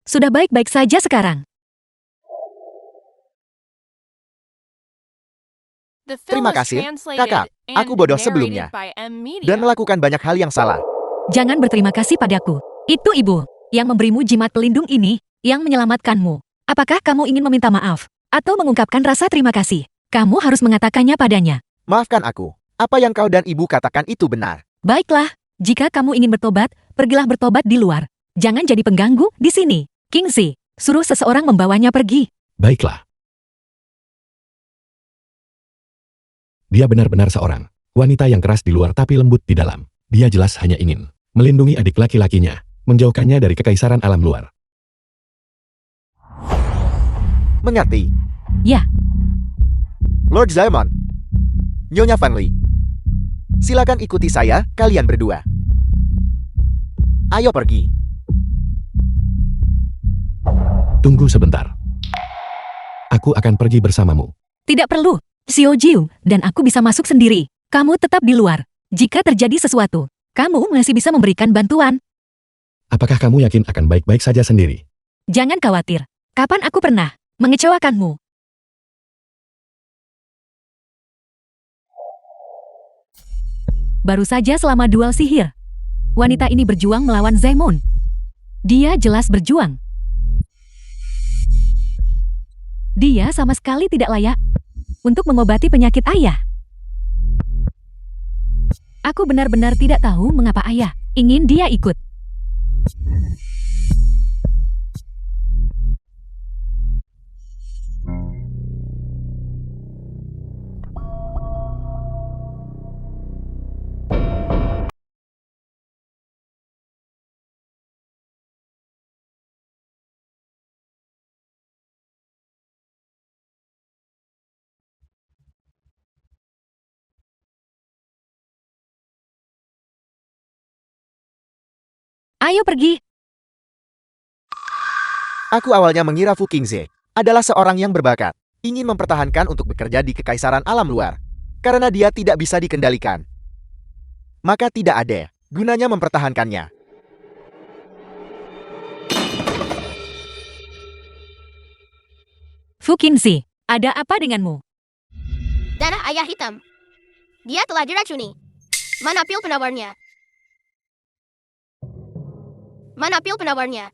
Sudah baik-baik saja sekarang. The film Terima was kasih, translated Kakak. and Aku bodoh narrated sebelumnya. by M Media. Dan melakukan banyak hal yang salah. Jangan berterima kasih padaku. Itu ibu yang memberimu jimat pelindung ini, yang menyelamatkanmu. Apakah kamu ingin meminta maaf atau mengungkapkan rasa terima kasih? Kamu harus mengatakannya padanya. Maafkan aku. Apa yang kau dan ibu katakan itu benar. Baiklah, jika kamu ingin bertobat, pergilah bertobat di luar. Jangan jadi pengganggu di sini. Kingsley, suruh seseorang membawanya pergi. Baiklah. Dia benar-benar seorang wanita yang keras di luar tapi lembut di dalam. Dia jelas hanya ingin melindungi adik laki-lakinya, menjauhkannya dari kekaisaran alam luar. Mengerti? Ya. Lord Zaemon. Nyonya Van Lee. Silakan ikuti saya, kalian berdua. Ayo pergi. Tunggu sebentar. Aku akan pergi bersamamu. Tidak perlu. Xiao Jiu dan aku bisa masuk sendiri. Kamu tetap di luar. Jika terjadi sesuatu, kamu masih bisa memberikan bantuan. Apakah kamu yakin akan baik-baik saja sendiri? Jangan khawatir. Kapan aku pernah mengecewakanmu? Baru saja selama duel sihir, wanita ini berjuang melawan Zaemon. Dia jelas berjuang. Dia sama sekali tidak layak untuk mengobati penyakit ayah. Aku benar-benar tidak tahu mengapa ayah ingin dia ikut. Ayo pergi. Aku awalnya mengira Fu Qingze adalah seorang yang berbakat, ingin mempertahankan untuk bekerja di kekaisaran alam luar. Karena dia tidak bisa dikendalikan, maka tidak ada gunanya mempertahankannya. Fu Qingze, ada apa denganmu? Darah ayah hitam. Dia telah diracuni. Mana pil penawarnya? Mana pil penawarnya?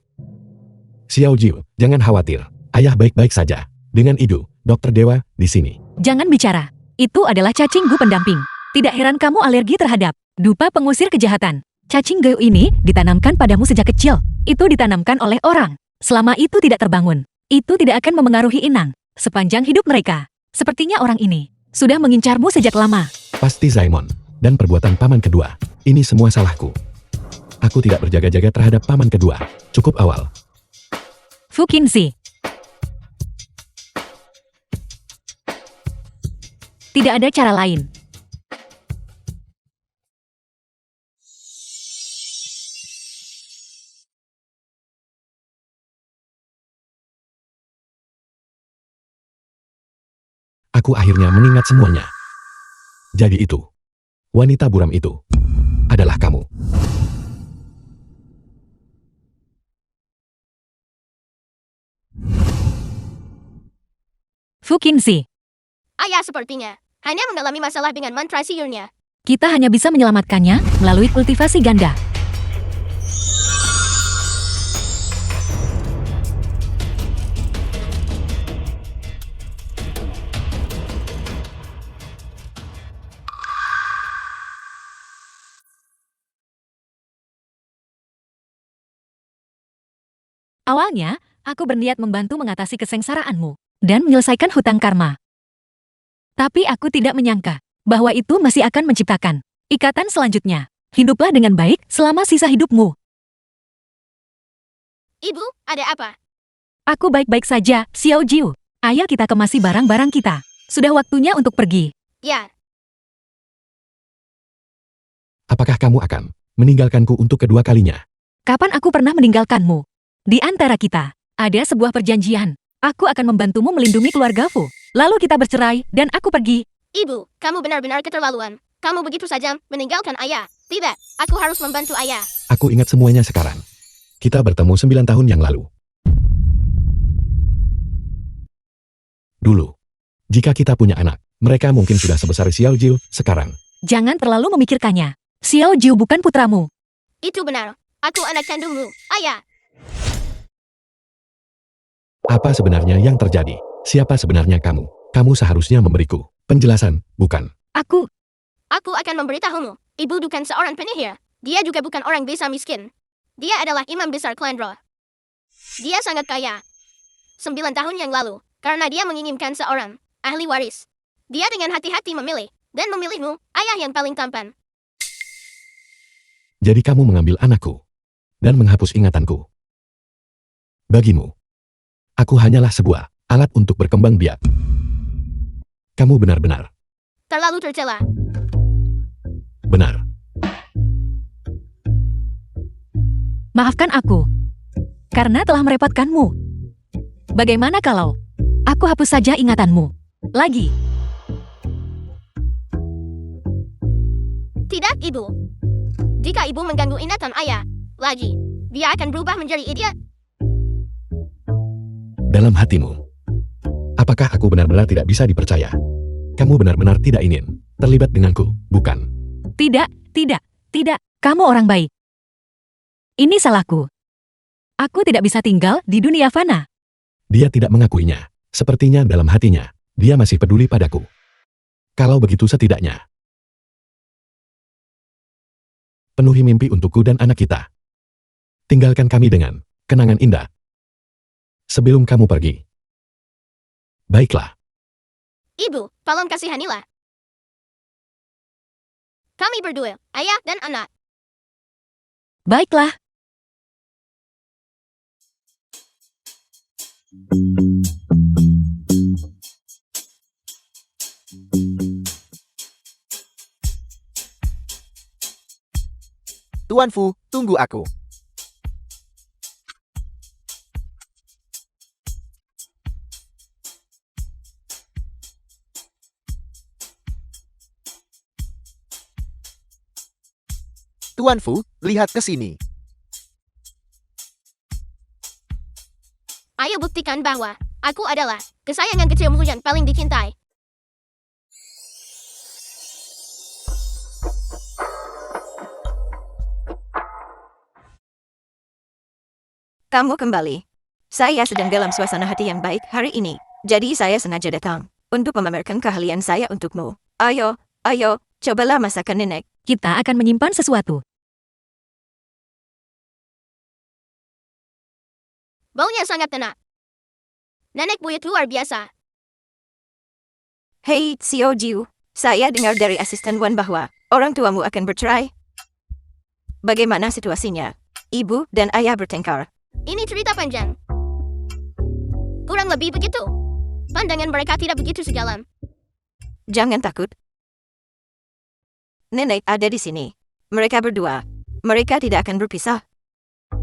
Xiao Jiu, jangan khawatir. Ayah baik-baik saja. Dengan Idu, dokter dewa, di sini. Jangan bicara. Itu adalah cacing gu pendamping. Tidak heran kamu alergi terhadap dupa pengusir kejahatan. Cacing gu ini ditanamkan padamu sejak kecil. Itu ditanamkan oleh orang. Selama itu tidak terbangun, itu tidak akan memengaruhi Inang sepanjang hidup mereka. Sepertinya orang ini sudah mengincarmu sejak lama. Pasti Zaemon dan perbuatan paman kedua. Ini semua salahku. Aku tidak berjaga-jaga terhadap paman kedua. Cukup awal. Fu Qingze. Tidak ada cara lain. Aku akhirnya mengingat semuanya. Jadi itu, wanita buram itu adalah kamu. Fu Qingze, Ayah sepertinya hanya mengalami masalah dengan mantra sihirnya. kita hanya bisa menyelamatkannya melalui kultivasi ganda. Awalnya, aku berniat membantu mengatasi kesengsaraanmu dan menyelesaikan hutang karma. Tapi aku tidak menyangka bahwa itu masih akan menciptakan ikatan selanjutnya. Hiduplah dengan baik selama sisa hidupmu. Ibu, ada apa? Aku baik-baik saja, Xiao Jiu. Ayo kita kemasi barang-barang kita. Sudah waktunya untuk pergi. Ya, Apakah kamu akan meninggalkanku untuk kedua kalinya? Kapan aku pernah meninggalkanmu? Di antara kita, ada sebuah perjanjian. Aku akan membantumu melindungi keluarga Fu. Lalu kita bercerai, dan aku pergi. ibu, kamu benar-benar keterlaluan. Kamu begitu saja meninggalkan ayah. Tidak, aku harus membantu ayah. Aku ingat semuanya sekarang. Kita bertemu 9 tahun yang lalu. Dulu, jika kita punya anak, mereka mungkin sudah sebesar Xiao Jiu sekarang. Jangan terlalu memikirkannya. Xiao Jiu bukan putramu. Itu benar. Aku anak kandungmu, ayah. Apa sebenarnya yang terjadi? Siapa sebenarnya kamu? Kamu seharusnya memberiku penjelasan, bukan Aku akan memberitahumu. Ibu bukan seorang penyihir. Dia juga bukan orang desa miskin. Dia adalah imam besar klan roh. Dia sangat kaya. 9 tahun yang lalu, karena dia menginginkan seorang ahli waris. Dia dengan hati-hati memilih, dan memilihmu, ayah yang paling tampan. Jadi kamu mengambil anakku dan menghapus ingatanku. Bagimu, aku hanyalah sebuah alat untuk berkembang biak. Kamu benar-benar Terlalu tercela. benar. Maafkan aku. Karena telah merepotkanmu. Bagaimana kalau aku hapus saja ingatanmu? Lagi. Tidak, Ibu. Jika Ibu mengganggu ingatan ayah lagi, dia akan berubah menjadi idiot. Dalam hatimu, apakah aku benar-benar tidak bisa dipercaya? Kamu benar-benar tidak ingin terlibat denganku, bukan? Tidak, tidak, tidak. Kamu orang baik. Ini salahku. Aku tidak bisa tinggal di dunia fana. Dia tidak mengakuinya. Sepertinya dalam hatinya, dia masih peduli padaku. Kalau begitu setidaknya, penuhi mimpi untukku dan anak kita. Tinggalkan kami dengan kenangan indah. Sebelum kamu pergi. Baiklah, Ibu, tolong kasihanilah kami berdua, ayah dan anak. Baiklah. Tuan Fu, tunggu aku. Tuan Fu, lihat ke sini. Ayo buktikan bahwa aku adalah kesayangan kecilmu yang paling dicintai. Kamu kembali. Saya sedang dalam suasana hati yang baik hari ini. Jadi saya sengaja datang untuk memamerkan keahlian saya untukmu. Ayo, cobalah masakan nenek. Kita akan menyimpan sesuatu. Baunya sangat enak. Nenek buyut luar biasa. Hei, Xiao Jiu. Saya dengar dari asisten Wan bahwa orang tuamu akan bercerai. Bagaimana situasinya? Ibu dan ayah bertengkar. Ini cerita panjang. Kurang lebih begitu. Pandangan mereka tidak begitu sejalan. Jangan takut. Nenek ada di sini. Mereka berdua. Mereka tidak akan berpisah.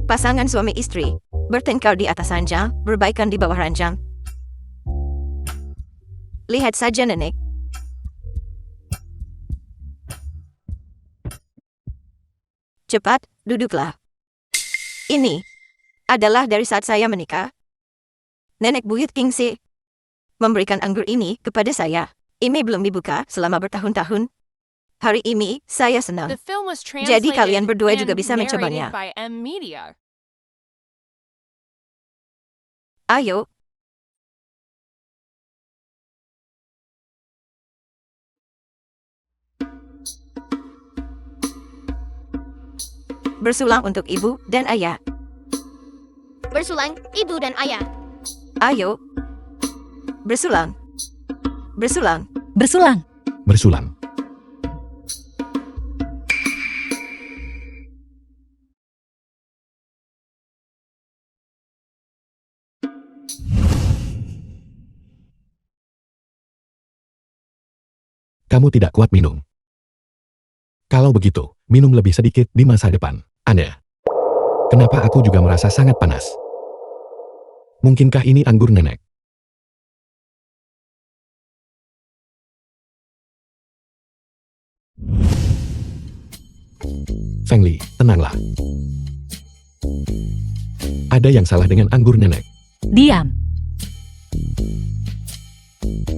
Pasangan suami istri. Bertengkar di atas ranjang, berbaikan di bawah ranjang. Lihat saja, nenek. Cepat, duduklah. Ini adalah dari saat saya menikah. Nenek buyut Kingsi memberikan anggur ini kepada saya. Ini belum dibuka selama bertahun-tahun. Hari ini saya senang. The film was Jadi translated kalian berdua and juga bisa narrated mencobanya. by M Media. Ayo. Bersulang untuk ibu dan ayah. Bersulang, ibu dan ayah. Ayo. Bersulang. Bersulang. Bersulang. bersulang. Kamu tidak kuat minum. Kalau begitu, minum lebih sedikit di masa depan. Aneh. Kenapa aku juga merasa sangat panas? Mungkinkah ini anggur nenek? Feng Li, tenanglah. Ada yang salah dengan anggur nenek. Diam.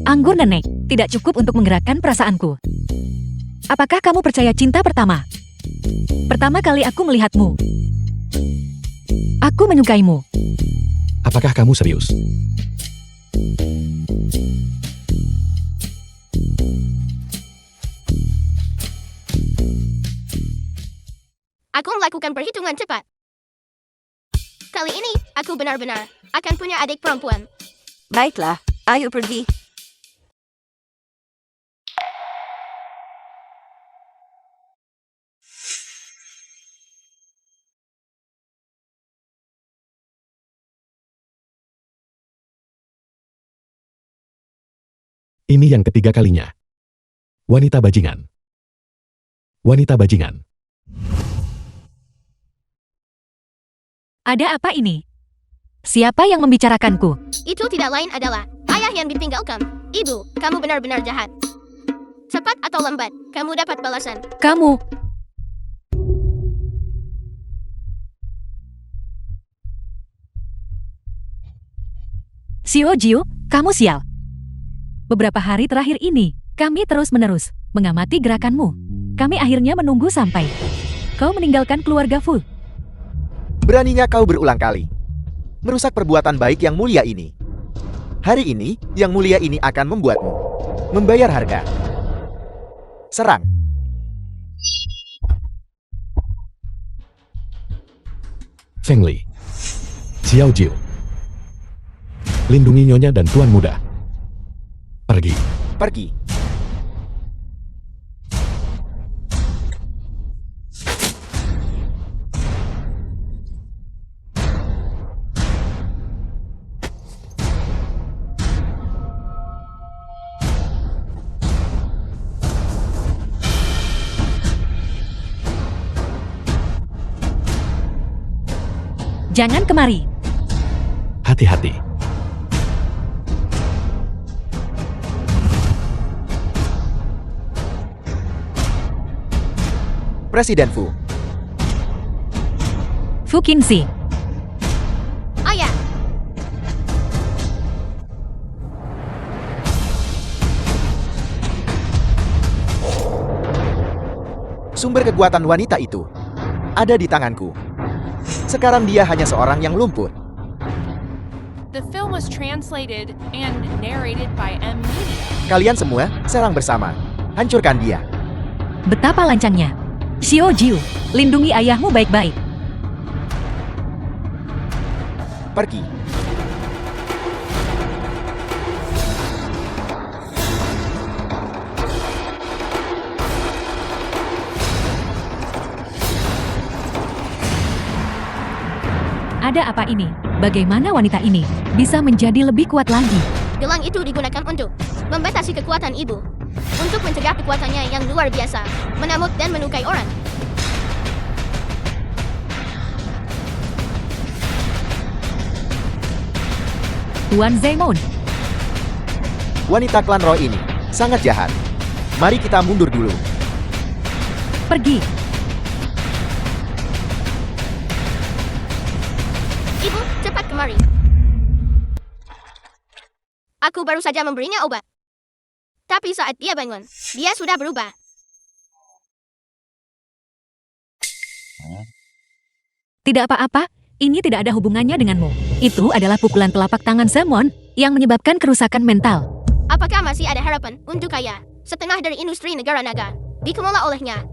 Anggur nenek tidak cukup untuk menggerakkan perasaanku. Apakah kamu percaya cinta pertama? Pertama kali aku melihatmu. Aku menyukaimu. Apakah kamu serius? Aku melakukan perhitungan cepat. Kali ini, aku benar-benar akan punya adik perempuan. Baiklah, ayo pergi. Ini yang ketiga kalinya. Wanita bajingan. Wanita bajingan. Ada apa ini? Siapa yang membicarakanku? Itu tidak lain adalah ayah yang ditinggalkan. Ibu, kamu benar-benar jahat. Cepat atau lambat, kamu dapat balasan. Kamu. Xiao Jiu, kamu sial. Beberapa hari terakhir ini, kami terus-menerus mengamati gerakanmu. Kami akhirnya menunggu sampai kau meninggalkan keluarga Fu. Beraninya kau berulang kali merusak perbuatan baik yang mulia ini. Hari ini, yang mulia ini akan membuatmu membayar harga. Serang. Feng Li. Xiao Jiu. Lindungi nyonya dan tuan muda. Pergi. Pergi. Jangan kemari. Hati-hati. Presiden Fu. Fu Qingxi. Ayah, Sumber kekuatan wanita itu ada di tanganku. Sekarang dia hanya seorang yang lumpuh. The film was translated and narrated by M Media. Kalian semua serang bersama. Hancurkan dia. Betapa lancangnya. Xiao Jiu, lindungi ayahmu baik-baik. Pergi. Ada apa ini? Bagaimana wanita ini bisa menjadi lebih kuat lagi? gelang itu digunakan untuk membatasi kekuatan ibu. Untuk mencegah kekuatannya yang luar biasa, menamuk dan melukai orang. Tuan Zemon, Wanita klan Roy ini sangat jahat. Mari kita mundur dulu. pergi. Ibu, cepat kemari. Aku baru saja memberinya obat. Tapi saat dia bangun, dia sudah berubah. Tidak apa-apa, ini tidak ada hubungannya denganmu. Itu adalah pukulan telapak tangan Zemon yang menyebabkan kerusakan mental. Apakah masih ada harapan untuk kaya setengah dari industri negara naga dikelola olehnya?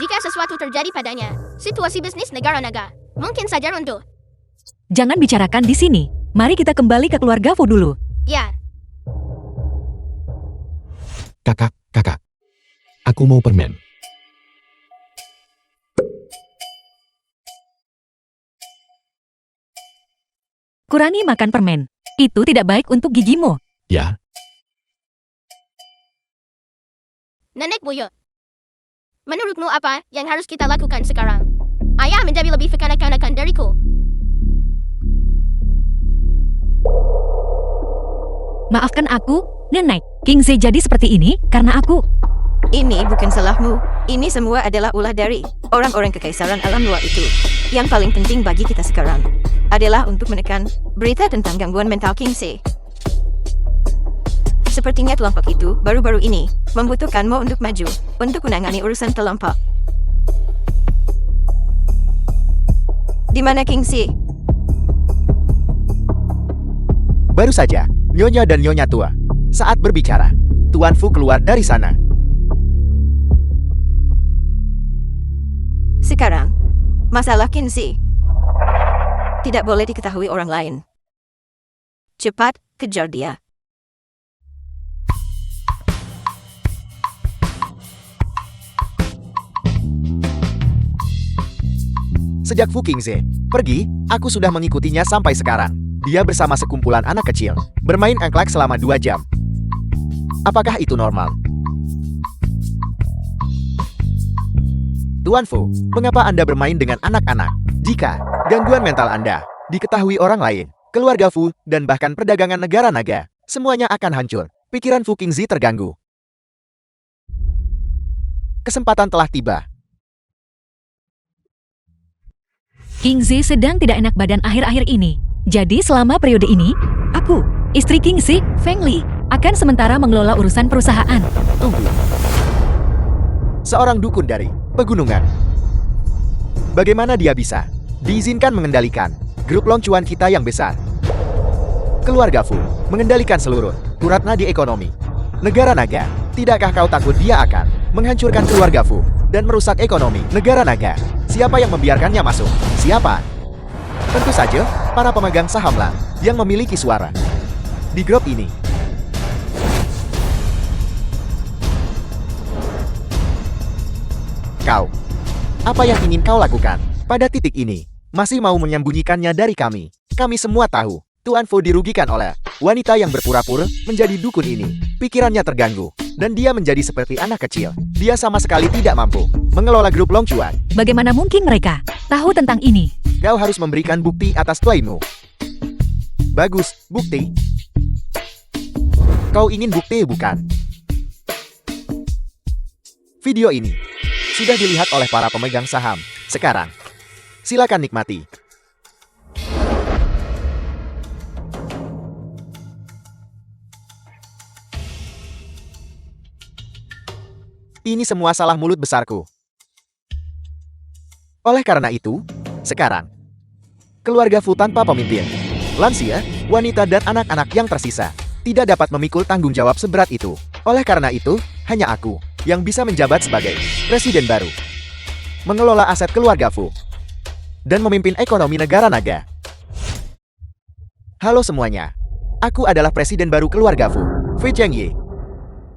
Jika sesuatu terjadi padanya, situasi bisnis negara naga mungkin saja runtuh. Jangan bicarakan di sini. Mari kita kembali ke keluarga Fu dulu. Ya, Kakak. Aku mau permen. Kurangi makan permen. Itu tidak baik untuk gigimu. Ya, Nenek buyut. Menurutmu apa yang harus kita lakukan sekarang? Ayah menjadi lebih kekanak-kanakan dariku. Maafkan aku, Nenek. Qingxi jadi seperti ini karena aku. Ini bukan salahmu. Ini semua adalah ulah dari orang-orang kekaisaran alam luar itu. Yang paling penting bagi kita sekarang adalah untuk menekan berita tentang gangguan mental Qingxi. Sepertinya kelompok itu baru-baru ini membutuhkanmu untuk maju untuk menangani urusan kelompok. Di mana Qingxi? Baru saja, Nyonya dan Nyonya tua saat berbicara. Tuan Fu keluar dari sana. Sekarang, masalah Kingsley tidak boleh diketahui orang lain. Cepat, kejar dia. Sejak Fu Qingze pergi, aku sudah mengikutinya sampai sekarang. Dia bersama sekumpulan anak kecil, bermain engklek selama 2 jam. Apakah itu normal? Tuan Fu, mengapa Anda bermain dengan anak-anak? Jika gangguan mental Anda diketahui orang lain, keluarga Fu, dan bahkan perdagangan negara naga, semuanya akan hancur. Pikiran Fu Qingze terganggu. Kesempatan telah tiba. Kingsley sedang tidak enak badan akhir-akhir ini. Jadi selama periode ini, aku, istri Kingsley, Feng Li, akan sementara mengelola urusan perusahaan. Tunggu. Seorang dukun dari pegunungan. Bagaimana dia bisa diizinkan mengendalikan grup loncuan kita yang besar? Keluarga Fu mengendalikan seluruh urat nadi ekonomi negara naga. Tidakkah kau takut dia akan menghancurkan keluarga Fu dan merusak ekonomi negara naga? Siapa yang membiarkannya masuk? Siapa? Tentu saja, para pemegang sahamlah yang memiliki suara di grup ini. Kau, apa yang ingin kau lakukan pada titik ini? Masih mau menyembunyikannya dari kami? Kami semua tahu, Tuan Fu dirugikan oleh wanita yang berpura-pura menjadi dukun ini. Pikirannya terganggu, dan dia menjadi seperti anak kecil. Dia sama sekali tidak mampu mengelola grup Long Chuan. Bagaimana mungkin mereka tahu tentang ini? Kau harus memberikan bukti atas klaimmu. Bagus, bukti. Kau ingin bukti, bukan? Video ini sudah dilihat oleh para pemegang saham. Sekarang, silakan nikmati. Ini semua salah mulut besarku. Oleh karena itu, sekarang, keluarga Fu tanpa pemimpin, lansia, wanita dan anak-anak yang tersisa, tidak dapat memikul tanggung jawab seberat itu. Oleh karena itu, hanya aku yang bisa menjabat sebagai presiden baru, mengelola aset keluarga Fu, dan memimpin ekonomi negara naga. Halo semuanya, aku adalah presiden baru keluarga Fu, Fei Chengye.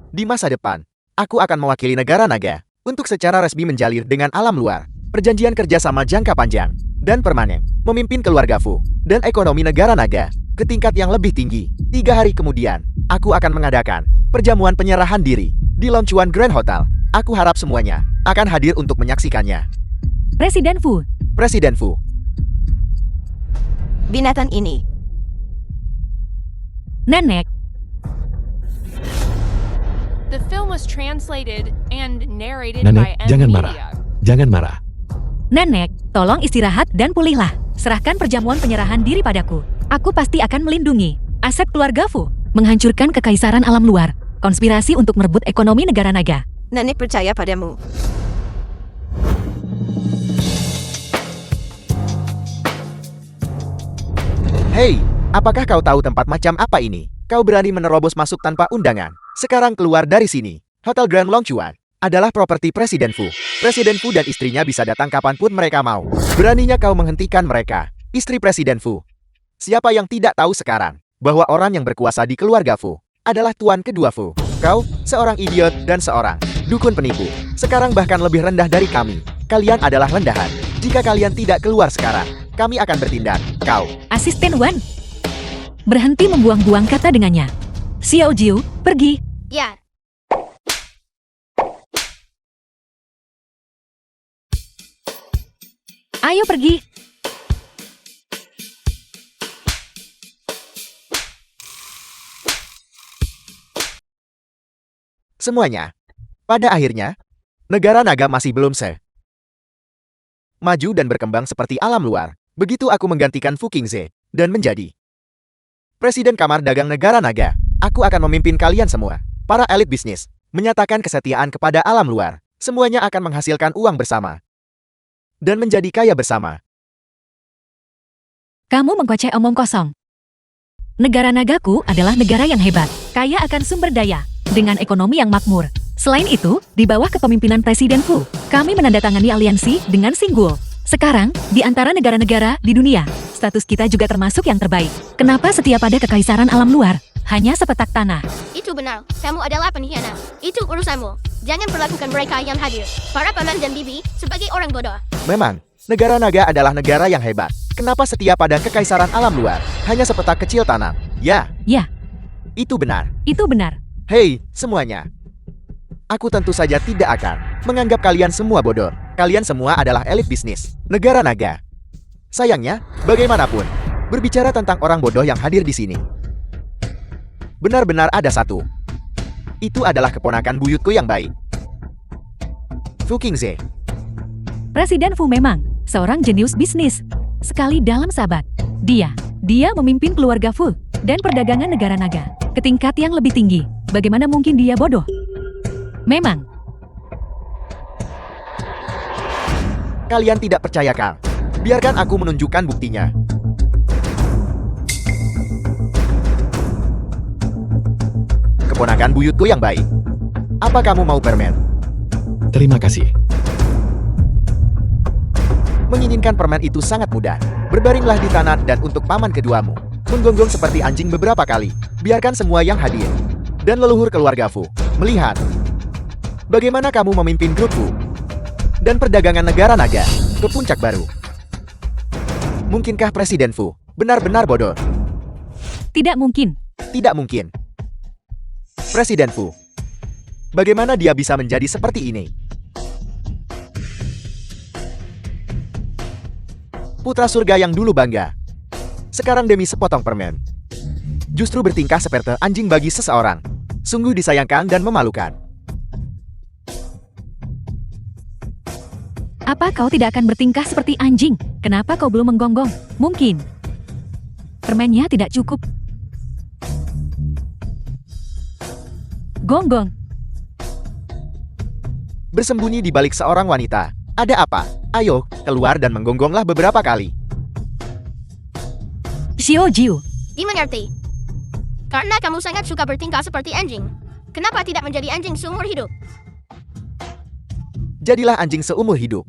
Di masa depan, aku akan mewakili negara naga untuk secara resmi menjalir dengan alam luar perjanjian kerjasama jangka panjang dan permanen, memimpin keluarga Fu dan ekonomi negara naga ke tingkat yang lebih tinggi. 3 hari kemudian, aku akan mengadakan perjamuan penyerahan diri di Long Chuan Grand Hotel. Aku harap semuanya akan hadir untuk menyaksikannya. Presiden Fu, Presiden Fu. Binatang ini. Nenek, The film was translated and narrated Nenek, by M jangan Media. marah. Jangan marah. Nenek, tolong istirahat dan pulihlah. Serahkan perjamuan penyerahan diri padaku. Aku pasti akan melindungi aset keluarga Fu, menghancurkan kekaisaran alam luar, konspirasi untuk merebut ekonomi negara naga. Nenek percaya padamu. Hei, apakah kau tahu tempat macam apa ini? Kau berani menerobos masuk tanpa undangan. Sekarang keluar dari sini. Hotel Grand Long Chuan adalah properti Presiden Fu. Presiden Fu dan istrinya bisa datang kapanpun mereka mau. Beraninya kau menghentikan mereka, istri Presiden Fu. Siapa yang tidak tahu sekarang bahwa orang yang berkuasa di keluarga Fu adalah Tuan kedua Fu? Kau, seorang idiot dan seorang dukun penipu. Sekarang bahkan lebih rendah dari kami. Kalian adalah rendahan. Jika kalian tidak keluar sekarang, kami akan bertindak. Kau. Asisten Wan, berhenti membuang-buang kata dengannya. Xiao Jiu, pergi. Ya, Ayo pergi. Semuanya. Pada akhirnya, negara naga masih belum maju dan berkembang seperti alam luar. Begitu aku menggantikan Fu Qingze dan menjadi Presiden Kamar Dagang Negara Naga, aku akan memimpin kalian semua, para elit bisnis, menyatakan kesetiaan kepada alam luar. Semuanya akan menghasilkan uang bersama dan menjadi kaya bersama. Kamu mengkocek omong kosong. Negara nagaku adalah negara yang hebat, kaya akan sumber daya, dengan ekonomi yang makmur. Selain itu, di bawah kepemimpinan Presiden Fu, kami menandatangani aliansi dengan Singgul. Sekarang, di antara negara-negara di dunia, status kita juga termasuk yang terbaik. Kenapa setia pada kekaisaran alam luar? Hanya sepetak tanah. Itu benar, kamu adalah pengkhianat. Itu urusanmu. Jangan perlakukan mereka yang hadir, para paman dan bibi, sebagai orang bodoh. Memang, negara naga adalah negara yang hebat. Kenapa setia pada kekaisaran alam luar? Hanya sepetak kecil tanah. Ya, Ya, itu benar. itu benar. Hei, semuanya. Aku tentu saja tidak akan menganggap kalian semua bodoh. Kalian semua adalah elit bisnis negara naga. Sayangnya, bagaimanapun, berbicara tentang orang bodoh yang hadir di sini, benar-benar ada satu. Itu adalah keponakan buyutku yang baik, Fu Qingze. Presiden Fu memang seorang jenius bisnis. Sekali dalam sahabat, dia memimpin keluarga Fu dan perdagangan negara naga ke tingkat yang lebih tinggi. Bagaimana mungkin dia bodoh? Memang. Kalian tidak percaya kah? Biarkan aku menunjukkan buktinya. Keponakan buyutku yang baik. Apa kamu mau permen? Terima kasih. Menginginkan permen itu sangat mudah. Berbaringlah di tanah dan untuk paman keduamu, menggonggong seperti anjing beberapa kali. Biarkan semua yang hadir dan leluhur keluarga Fu melihat bagaimana kamu memimpin grupku dan perdagangan negara naga ke puncak baru. Mungkinkah Presiden Fu benar-benar bodoh? Tidak mungkin. Tidak mungkin. Presiden Fu, bagaimana dia bisa menjadi seperti ini? Putra surga yang dulu bangga, sekarang demi sepotong permen, justru bertingkah seperti anjing bagi seseorang. Sungguh disayangkan dan memalukan. Apa kau tidak akan bertingkah seperti anjing? Kenapa kau belum menggonggong? Mungkin permennya tidak cukup. Gonggong. Bersembunyi di balik seorang wanita. Ada apa? Ayo, keluar dan menggonggonglah beberapa kali. Xiao Jiu. Dimengerti. Karena kamu sangat suka bertingkah seperti anjing. Kenapa tidak menjadi anjing seumur hidup? Jadilah anjing seumur hidup.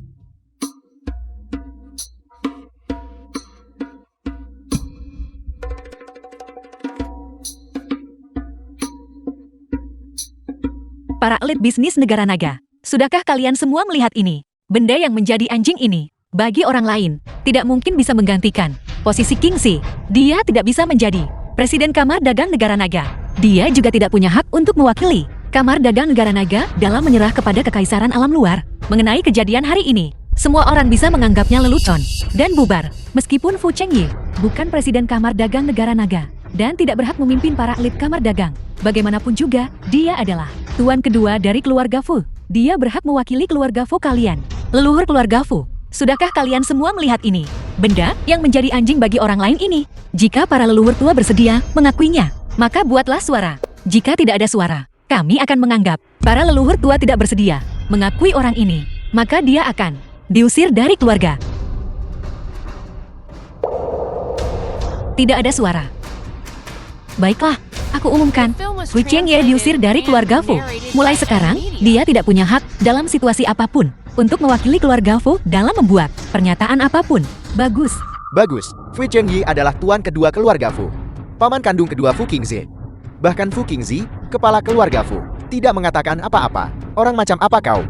Para elit bisnis negara naga, sudahkah kalian semua melihat ini? Benda yang menjadi anjing ini, bagi orang lain, tidak mungkin bisa menggantikan posisi Qingze. Dia tidak bisa menjadi Presiden Kamar Dagang Negara Naga. Dia juga tidak punya hak untuk mewakili Kamar Dagang Negara Naga dalam menyerah kepada kekaisaran alam luar. Mengenai kejadian hari ini, semua orang bisa menganggapnya lelucon dan bubar. Meskipun Fu Chengyi bukan Presiden Kamar Dagang Negara Naga dan tidak berhak memimpin para elit Kamar Dagang, bagaimanapun juga, dia adalah tuan kedua dari keluarga Fu. Dia berhak mewakili keluarga Fu kalian. Leluhur keluarga Fu, sudahkah kalian semua melihat ini? Benda yang menjadi anjing bagi orang lain ini. Jika para leluhur tua bersedia mengakuinya, maka buatlah suara. Jika tidak ada suara, kami akan menganggap para leluhur tua tidak bersedia mengakui orang ini. Maka dia akan diusir dari keluarga. Tidak ada suara. Baiklah, aku umumkan, Fu Chengye diusir dari keluarga Fu. Mulai sekarang, dia tidak punya hak dalam situasi apapun untuk mewakili keluarga Fu dalam membuat pernyataan apapun. Bagus. Bagus, Fu Chengyi adalah tuan kedua keluarga Fu, paman kandung kedua Fu Qingze. Bahkan Fu Qingze, kepala keluarga Fu, tidak mengatakan apa-apa. Orang macam apa kau?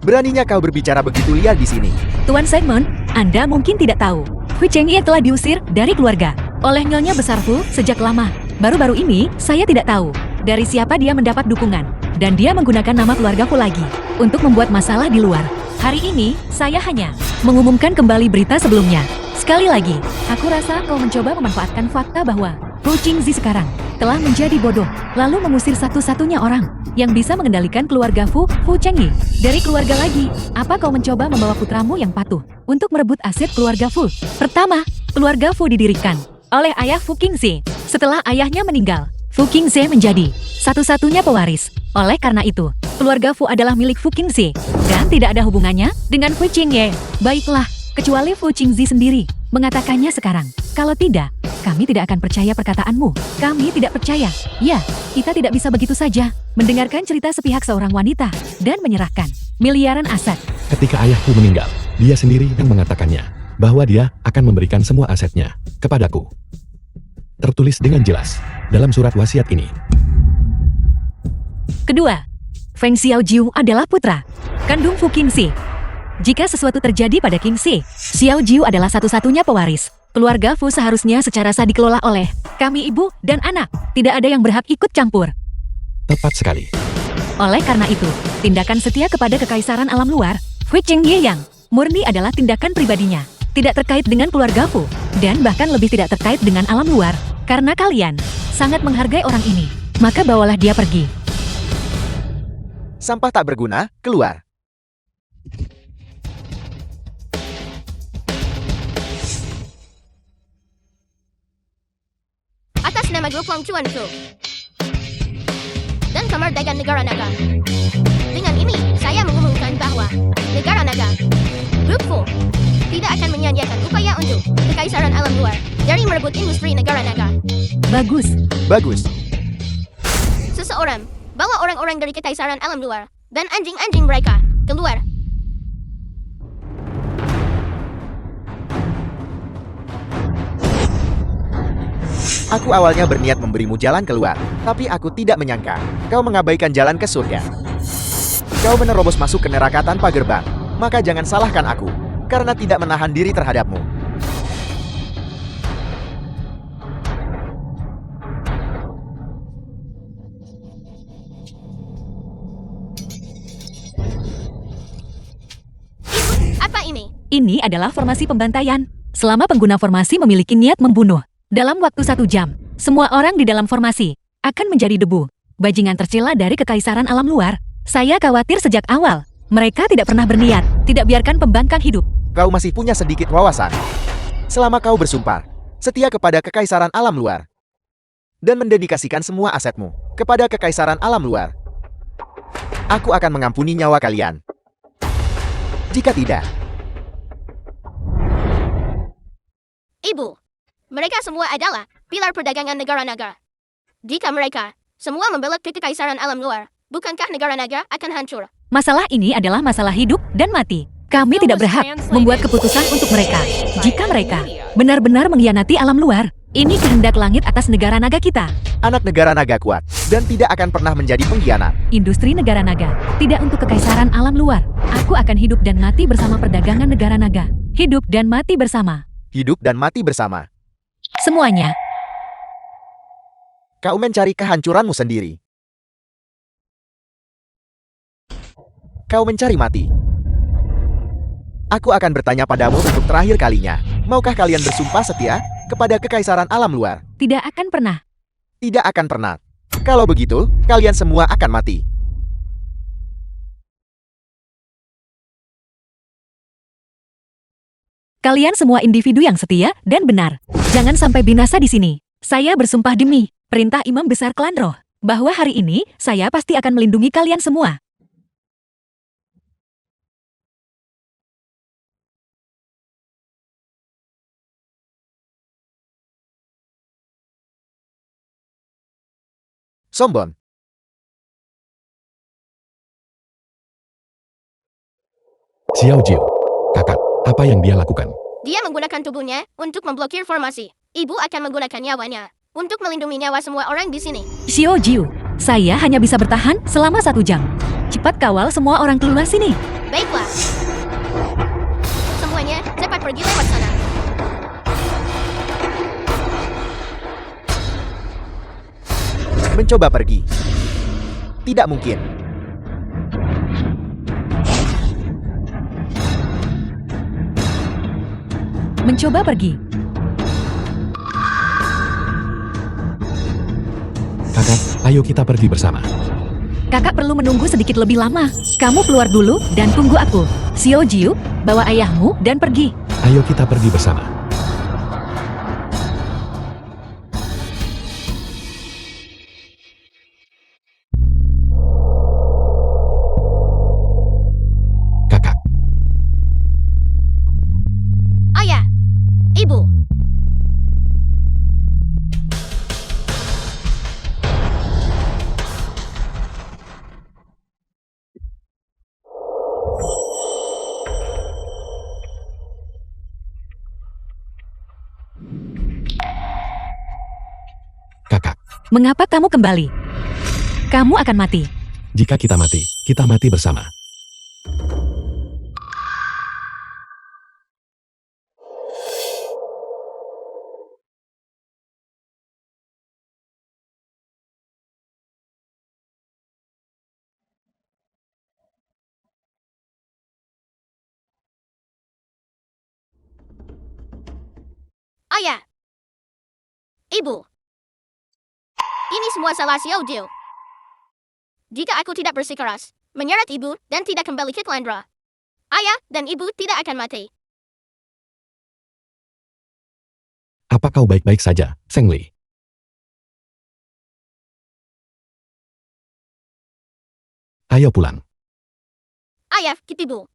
Beraninya kau berbicara begitu liar di sini? Tuan Simon, Anda mungkin tidak tahu, Fu Chengye telah diusir dari keluarga oleh Nyonya Besar Fu sejak lama. Baru-baru ini, saya tidak tahu dari siapa dia mendapat dukungan, dan dia menggunakan nama keluarga Fu lagi untuk membuat masalah di luar. Hari ini, saya hanya mengumumkan kembali berita sebelumnya. Sekali lagi, aku rasa kau mencoba memanfaatkan fakta bahwa Fu Qingze sekarang telah menjadi bodoh, lalu mengusir satu-satunya orang yang bisa mengendalikan keluarga Fu Chengyi dari keluarga lagi. Apa kau mencoba membawa putramu yang patuh untuk merebut aset keluarga Fu? Pertama, keluarga Fu didirikan oleh ayah Fu Qingze. Setelah ayahnya meninggal, Fu Qingze menjadi satu-satunya pewaris. Oleh karena itu, keluarga Fu adalah milik Fu Qingze dan tidak ada hubungannya dengan Fu Chengye. Baiklah, kecuali Fu Qingze sendiri mengatakannya sekarang. Kalau tidak, kami tidak akan percaya perkataanmu. Kami tidak percaya. Ya, kita tidak bisa begitu saja mendengarkan cerita sepihak seorang wanita dan menyerahkan miliaran aset. Ketika ayahku meninggal, dia sendiri yang mengatakannya bahwa dia akan memberikan semua asetnya kepadaku. Tertulis dengan jelas dalam surat wasiat ini. Kedua, Feng Xiaojiu adalah putra kandung Fu Qingxi. Jika sesuatu terjadi pada Qingxi, Xiaojiu adalah satu-satunya pewaris. Keluarga Fu seharusnya secara sah dikelola oleh kami ibu dan anak. Tidak ada yang berhak ikut campur. Tepat sekali. Oleh karena itu, tindakan setia kepada kekaisaran alam luar, Hui Qingye yang murni adalah tindakan pribadinya. Tidak terkait dengan keluarga Fu, dan bahkan lebih tidak terkait dengan alam luar. Karena kalian sangat menghargai orang ini, maka bawalah dia pergi. Sampah tak berguna, keluar. Atas nama grup Wang Chuan Fu dan kemerdekaan negara naga. Dengan ini, saya mengumumkan bahwa negara naga, grup Fu, tidak akan menyia-nyiakan upaya untuk kekaisaran alam luar dari merebut industri negara naga. Bagus. Bagus. Seseorang bawa orang-orang dari kekaisaran alam luar dan anjing-anjing mereka keluar. Aku awalnya berniat memberimu jalan keluar, tapi aku tidak menyangka kau mengabaikan jalan ke surga. Kau menerobos masuk ke neraka tanpa gerbang, maka jangan salahkan aku, karena tidak menahan diri terhadapmu. Apa ini? Ini adalah formasi pembantaian. Selama pengguna formasi memiliki niat membunuh, dalam waktu 1 jam, semua orang di dalam formasi akan menjadi debu. Bajingan tercela dari kekaisaran alam luar. Saya khawatir sejak awal. Mereka tidak pernah berniat, tidak biarkan pembangkang hidup. Kau masih punya sedikit wawasan. Selama kau bersumpah setia kepada kekaisaran alam luar dan mendedikasikan semua asetmu kepada kekaisaran alam luar, aku akan mengampuni nyawa kalian. Jika tidak, Ibu, mereka semua adalah pilar perdagangan negara naga. Jika mereka semua membelot ke kekaisaran alam luar, bukankah negara naga akan hancur? Masalah ini adalah masalah hidup dan mati. Kami tidak berhak membuat keputusan untuk mereka. Jika mereka benar-benar mengkhianati alam luar, ini kehendak langit atas negara naga kita. anak negara naga kuat dan tidak akan pernah menjadi pengkhianat. Industri negara naga, tidak untuk kekaisaran alam luar. Aku akan hidup dan mati bersama perdagangan negara naga. Hidup dan mati bersama. Hidup dan mati bersama. Semuanya. Kau mencari kehancuranmu sendiri. Kau mencari mati. Aku akan bertanya padamu untuk terakhir kalinya. Maukah kalian bersumpah setia kepada kekaisaran alam luar? Tidak akan pernah. Tidak akan pernah. Kalau begitu, kalian semua akan mati. Kalian semua individu yang setia dan benar. Jangan sampai binasa di sini. Saya bersumpah demi perintah Imam Besar Klan Roh, bahwa hari ini saya pasti akan melindungi kalian semua. Sombong. Xiao Jiu. Kakak, apa yang dia lakukan? Dia menggunakan tubuhnya untuk memblokir formasi. Ibu akan menggunakan nyawanya untuk melindungi nyawa semua orang di sini. Xiao Jiu, saya hanya bisa bertahan selama 1 jam. Cepat kawal semua orang keluar sini. Baiklah. Semuanya cepat pergi lewat sana. Mencoba pergi. Tidak mungkin. Mencoba pergi. Kakak, ayo kita pergi bersama. Kakak perlu menunggu sedikit lebih lama. Kamu keluar dulu dan tunggu aku. Xiao Jiu, bawa ayahmu dan pergi. Ayo kita pergi bersama. Kakak, Ayah, Ibu. Mengapa kamu kembali? Kamu akan mati. Jika kita mati bersama. Ayah. Ibu. Ini semua salah Xiao Jiu. Jika aku tidak bersikeras, menyeret ibu dan tidak kembali ke Tlandra, ayah dan ibu tidak akan mati. Apa kau baik-baik saja, Feng Li? Ayo pulang. Ayah, ibu.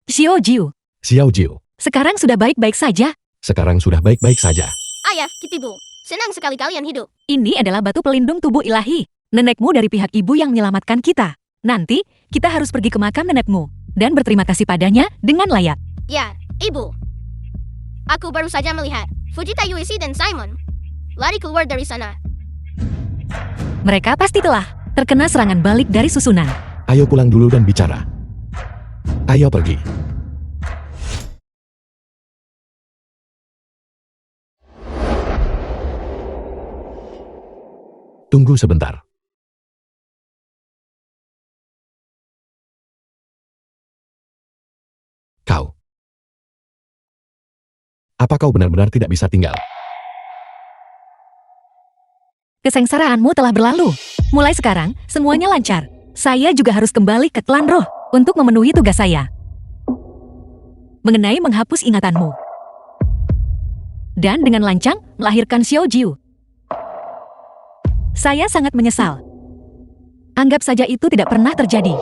Xiao Jiu, Xiao Jiu, sekarang sudah baik-baik saja. sekarang sudah baik-baik saja. Ayah, ibu. Senang sekali kalian hidup. Ini adalah batu pelindung tubuh ilahi. Nenekmu dari pihak ibu yang menyelamatkan kita. Nanti, kita harus pergi ke makam nenekmu dan berterima kasih padanya dengan layak. Ya, ibu. Aku baru saja melihat Fujita Yuishi dan Simon lari keluar dari sana. Mereka pasti telah terkena serangan balik dari susunan. Ayo pulang dulu dan bicara. Ayo pergi. Tunggu sebentar. Kau. Apa kau benar-benar tidak bisa tinggal? Kesengsaraanmu telah berlalu. Mulai sekarang, semuanya lancar. Saya juga harus kembali ke klan roh untuk memenuhi tugas saya. Mengenai menghapus ingatanmu. Dan dengan lancang, melahirkan Xiao Jiu. Saya sangat menyesal. Anggap saja itu tidak pernah terjadi.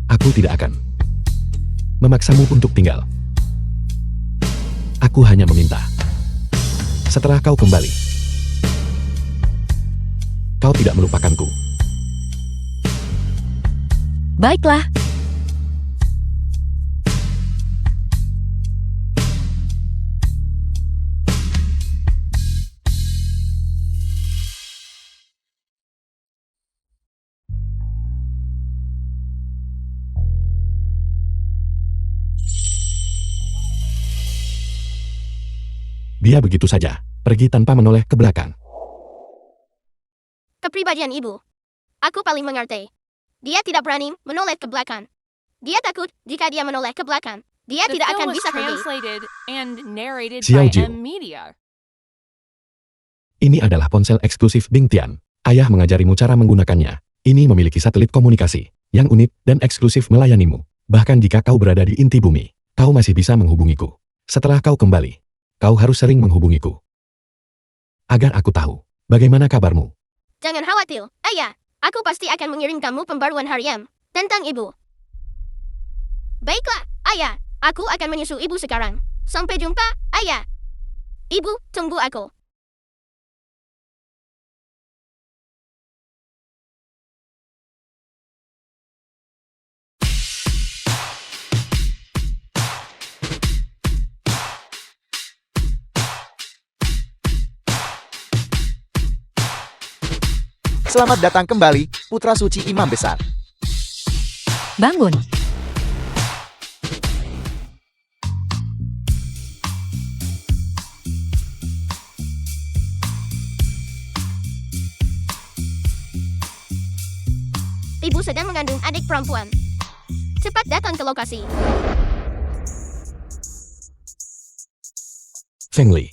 Aku tidak akan memaksamu untuk tinggal. Aku hanya meminta. Setelah kau kembali, kau tidak melupakanku. Baiklah. Dia begitu saja, pergi tanpa menoleh ke belakang. Kepribadian ibu. Aku paling mengerti. Dia tidak berani menoleh ke belakang. Dia takut jika dia menoleh ke belakang, dia The tidak film akan was bisa pergi. translated and narrated Xiao by Jiu. M Media. Ini adalah ponsel eksklusif Bing Tian. Ayah mengajarimu cara menggunakannya. Ini memiliki satelit komunikasi yang unik dan eksklusif melayanimu. Bahkan jika kau berada di inti bumi, kau masih bisa menghubungiku. Setelah kau kembali, kau harus sering menghubungiku. Agar aku tahu bagaimana kabarmu. Jangan khawatir, ayah. Aku pasti akan mengirim kamu pembaruan harian tentang ibu. Baiklah, ayah. Aku akan menyusul ibu sekarang. Sampai jumpa, ayah. Ibu, tunggu aku. Selamat datang kembali, Putra Suci Imam Besar. Bangun. Ibu sedang mengandung adik perempuan. Cepat datang ke lokasi. Feng Li,